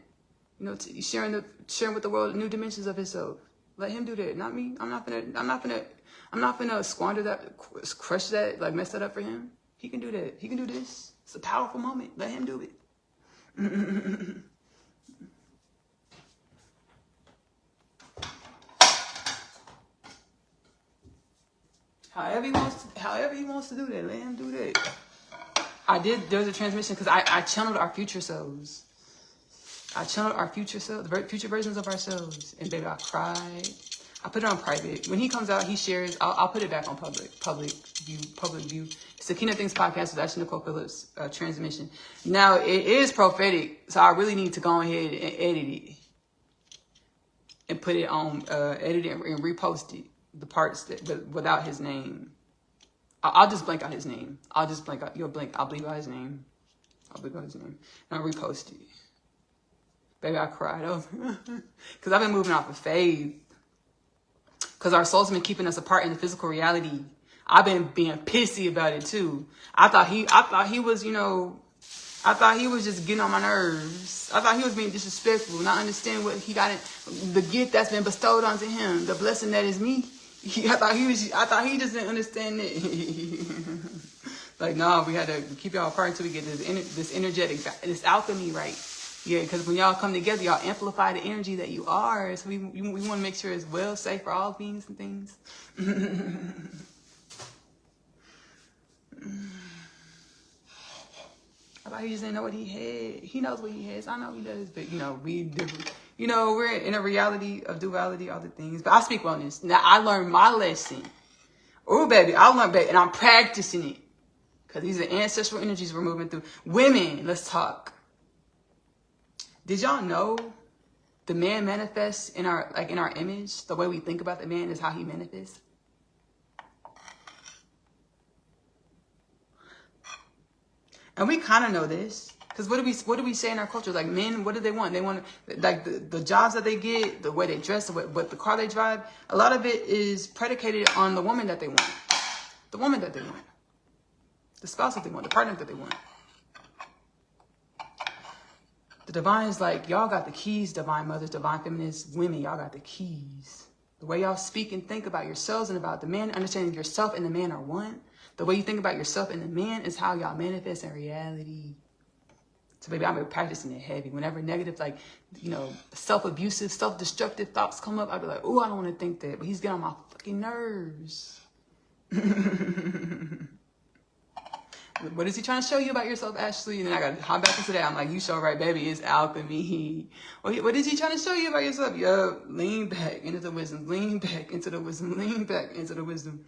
Sharing with the world new dimensions of himself. Let him do that, not me. I'm not gonna squander that, crush that, like mess that up for him. He can do that. He can do this. It's a powerful moment. Let him do it. However he wants to do that, let him do that. There's a transmission because I channeled our future selves. I channeled our future selves, the future versions of ourselves. And baby, I cried. I put it on private. When he comes out, he shares. I'll put it back on public view. It's the Kingdom Things Podcast with Ashley-Nicole Phillips transmission. Now, it is prophetic, so I really need to go ahead and edit it. And put it on, edit it and repost it. The parts without his name. I'll just blank out his name. I'll bleep out his name. And I'll repost it. Baby, I cried over because I've been moving off of faith. Because our souls have been keeping us apart in the physical reality. I've been being pissy about it too. I thought he was just getting on my nerves. I thought he was being disrespectful, not understanding what he got, the gift that's been bestowed onto him, the blessing that is me. I thought he just didn't understand it. Like, no, we had to keep y'all apart until we get this energetic, this alchemy right. Yeah, because when y'all come together, y'all amplify the energy that you are. So we want to make sure it's well, safe for all beings and things. I thought he just didn't know what he had. He knows what he has. I know he does, but we're in a reality of duality, all the things. But I speak wellness. Now I learned my lesson. Oh, baby, I learned, baby, and I'm practicing it because these are ancestral energies we're moving through. Women, let's talk. Did y'all know the man manifests in our image? The way we think about the man is how he manifests. And we kind of know this because what do we say in our culture? Like, men, what do they want? They want, like, the jobs that they get, the way they dress, what the car they drive. A lot of it is predicated on the woman that they want, the woman that they want, the spouse that they want, the partner that they want. The divine is like, y'all got the keys, divine mothers, divine feminists, women, y'all got the keys. The way y'all speak and think about yourselves and about the man, understanding yourself and the man are one. The way you think about yourself and the man is how y'all manifest in reality. So baby, I've been practicing it heavy. Whenever negative, like, self-abusive, self-destructive thoughts come up, I'll be like, oh, I don't want to think that. But he's getting on my fucking nerves. what is he trying to show you about yourself, Ashley? And then I got to hop back into that. I'm like, you show right, baby. It's alchemy. What is he trying to show you about yourself? Yo, lean back into the wisdom. Lean back into the wisdom. Lean back into the wisdom.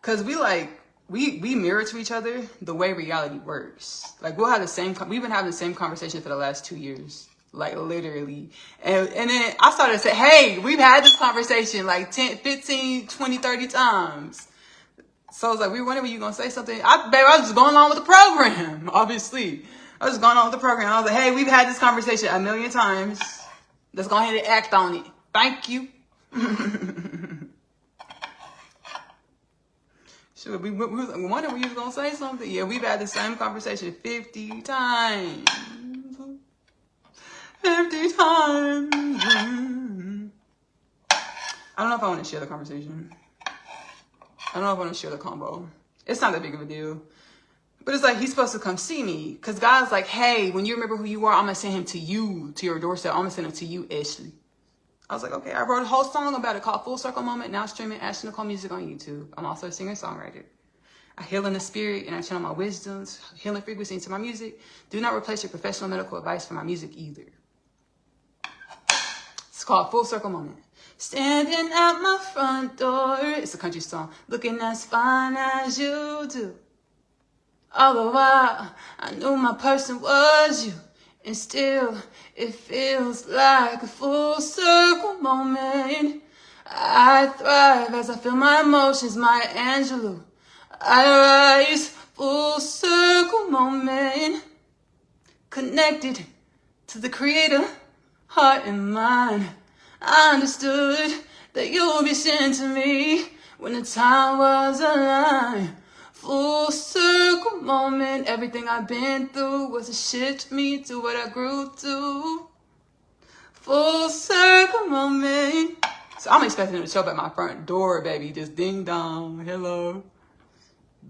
Because we mirror to each other the way reality works. Like, we'll have we've been having the same conversation for the last 2 years. Like, literally. And then I started to say, hey, we've had this conversation like 10, 15, 20, 30 times. So I was like, we were wondering when you going to say something. I was just going along with the program, obviously. I was just going on with the program. I was like, hey, we've had this conversation a million times. Let's go ahead and act on it. Thank you. Sure, we wondering when you was going to say something. Yeah, we've had the same conversation 50 times. 50 times. I don't know if I want to share the conversation. I don't know if I want to share the combo. It's not that big of a deal. But it's like, he's supposed to come see me. Because God's like, hey, when you remember who you are, I'm going to send him to you, to your doorstep. I'm going to send him to you, Ashley. I was like, okay. I wrote a whole song about it called Full Circle Moment. Now streaming Ashley-Nicole music on YouTube. I'm also a singer-songwriter. I heal in the spirit and I channel my wisdoms, healing frequency into my music. Do not replace your professional medical advice for my music either. It's called Full Circle Moment. Standing at my front door. It's a country song. Looking as fine as you do. All the while, I knew my person was you. And still, it feels like a full circle moment. I thrive as I feel my emotions, Maya Angelou. I rise, full circle moment. Connected to the creator, heart and mind. I understood that you would be sent to me when the time was aligned. Full circle moment. Everything I've been through was to shift me to what I grew to. Full circle moment. So I'm expecting him to show up at my front door, baby. Just ding dong. Hello.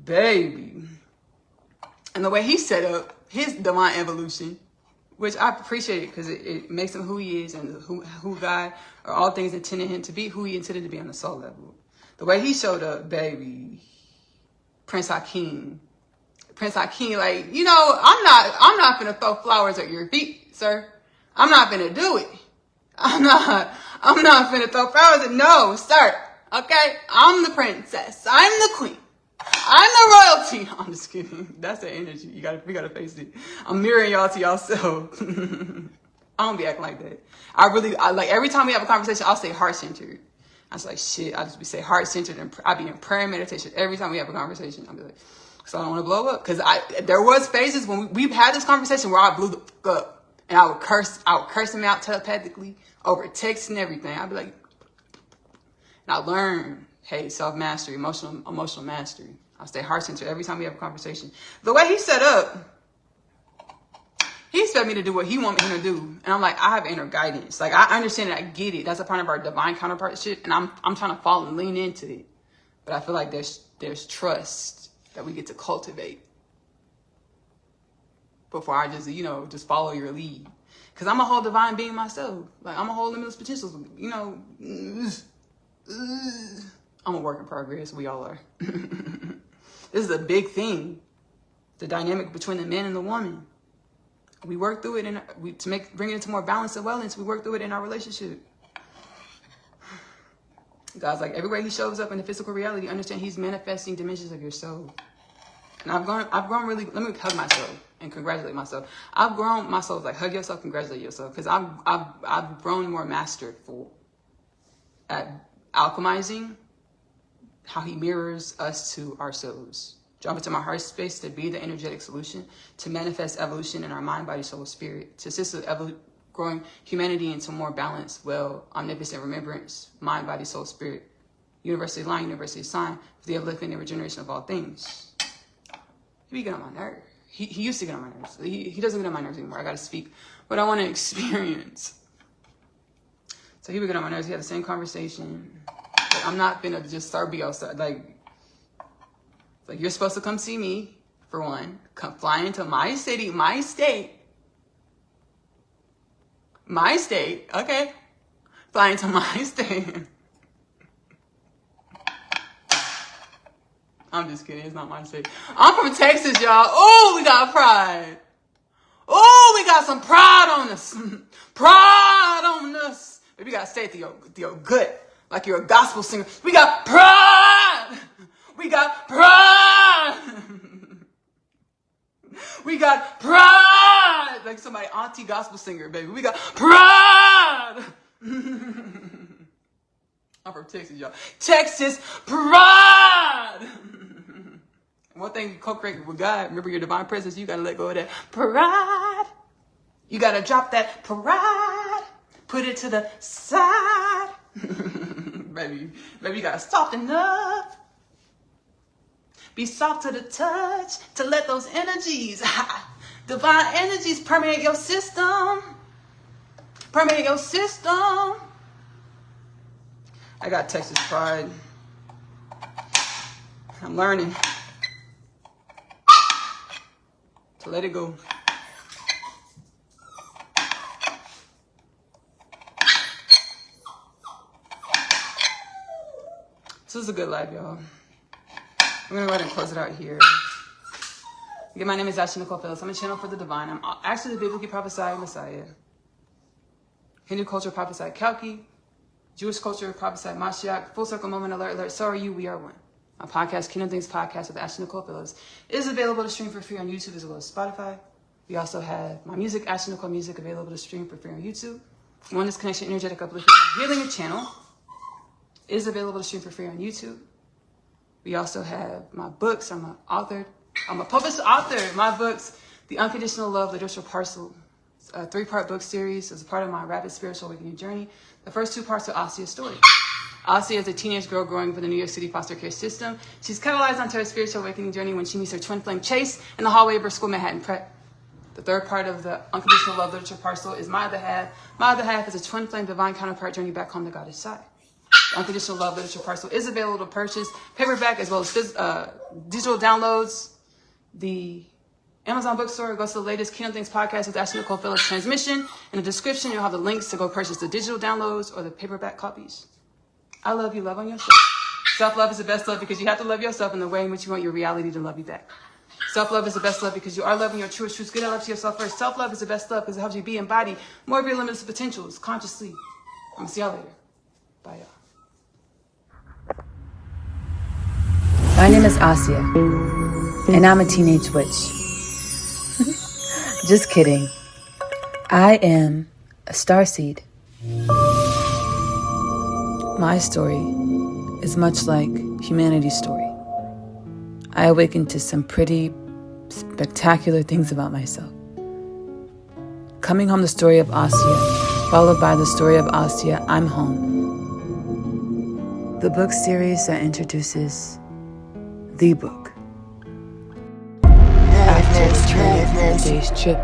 Baby. And the way he set up his divine evolution, which I appreciate because it makes him who he is and who God, or all things intended him to be, who he intended to be on the soul level. The way he showed up, baby. Prince Hakeem, like, you know, I'm not gonna throw flowers at your feet, sir. I'm not gonna do it. I'm not gonna throw flowers at, no, sir. Okay? I'm the princess. I'm the queen. I'm the royalty. I'm just kidding. That's the energy. We gotta face it. I'm mirroring y'all to y'allself. I don't be acting like that. I like every time we have a conversation, I'll say heart-centered. I was like, shit, I just be say heart-centered and I be in prayer and meditation every time we have a conversation. I'll be like, so I don't want to blow up. Because there was phases when we've had this conversation where I blew the fuck up. And I would curse him out telepathically over text and everything. I'd be like, and I learned, hey, self-mastery, emotional mastery. I stay heart-centered every time we have a conversation. The way he set up, he expect me to do what he want me to do. And I'm like, I have inner guidance. Like, I understand it. I get it. That's a part of our divine counterpart shit. And I'm trying to fall and lean into it. But I feel like there's trust that we get to cultivate before I just, just follow your lead. Because I'm a whole divine being myself. Like, I'm a whole limitless potential. I'm a work in progress. We all are. This is a big thing. The dynamic between the man and the woman. We work through it bring it into more balance and wellness. We work through it in our relationship. God's like, everywhere he shows up in the physical reality, understand he's manifesting dimensions of your soul. And I've grown really, let me hug myself and congratulate myself. I've grown, my soul's like, hug yourself, congratulate yourself. Because I've grown more masterful at alchemizing how he mirrors us to ourselves. Drop into my heart space to be the energetic solution, to manifest evolution in our mind, body, soul, spirit, to assist with growing humanity into more balanced, omnipotent remembrance, mind, body, soul, spirit, universally aligned, universally assigned, for the upliftment and regeneration of all things. He be getting on my nerves. He used to get on my nerves. He doesn't get on my nerves anymore. I got to speak what I want to experience. So he would get on my nerves. He had the same conversation. Like, I'm not going to just start be outside. Like, you're supposed to come see me, for one. Come fly into my city, my state. My state, okay? Fly into my state. I'm just kidding. It's not my state. I'm from Texas, y'all. Oh, we got pride. Oh, we got some pride on us. Pride on us. But you got to say it to your gut. Like you're a gospel singer. We got pride. We got pride. We got pride. Like somebody auntie gospel singer, baby. We got pride. I'm from Texas, y'all. Texas pride. One thing you co-create with God, remember your divine presence, you got to let go of that pride. You got to drop that pride. Put it to the side. Baby, you got to soften up. Be soft to the touch to let those energies, divine energies permeate your system. Permeate your system. I got Texas pride. I'm learning to let it go. This is a good life, y'all. I'm going to go ahead and close it out here. Again, my name is Ashley-Nicole Phillips. I'm a channel for the divine. I'm actually the biblically prophesied Messiah. Hindu culture prophesied Kalki. Jewish culture prophesied Mashiach. Full circle moment alert. So are you. We are one. My podcast, Kingdom Things Podcast with Ashley-Nicole Phillips, is available to stream for free on YouTube as well as Spotify. We also have my music, Ashley-Nicole Music, available to stream for free on YouTube. Oneness Connection Energetic Uplifting Healing Channel is available to stream for free on YouTube. We also have my books. I'm a published author. My books, The Unconditional Love Literature Parcel, a 3-part book series as a part of my rapid spiritual awakening journey. The first 2 parts are Asia's story. Asia is a teenage girl growing up in the New York City foster care system. She's catalyzed onto her spiritual awakening journey when she meets her twin flame Chase in the hallway of her school Manhattan Prep. The 3rd part of the Unconditional Love Literature Parcel is My Other Half. My Other Half is a twin flame divine counterpart journey back home to God's side. Unconditional Love Literature Parcel is available to purchase paperback as well as digital downloads. The Amazon bookstore goes to the latest Kingdom Things Podcast with Ashley-Nicole Phillips transmission. In the description, you'll have the links to go purchase the digital downloads or the paperback copies. I love you. Love on yourself. Self-love is the best love because you have to love yourself in the way in which you want your reality to love you back. Self-love is the best love because you are loving your truest truths. Get love to yourself first. Self-love is the best love because it helps you be embodied more of your limitless potentials consciously. I'm going to see y'all later. Bye, y'all. My name is Asia, and I'm a teenage witch. Just kidding. I am a starseed. My story is much like humanity's story. I awakened to some pretty spectacular things about myself. Coming home, the story of Asia, followed by the story of Asia, I'm home. The book series that introduces the book. After returning from the day's trip,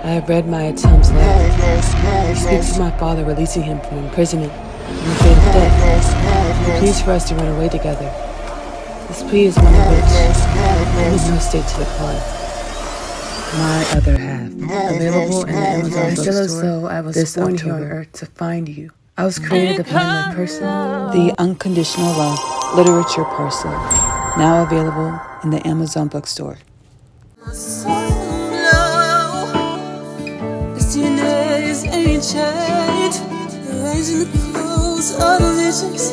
I have read my attempts letter. He speaks of my father releasing him from imprisonment and the fate of death. He pleads for us to run away together. This plea is one of which I'm in no state to decline. My Other Half, available in the Amazon bookstore. I feel as though I was born here on earth to find you. I was created to find my person. The Unconditional Love Literature Parcel, now available in the Amazon bookstore. This DNA is ancient, erasing the clues of the visions.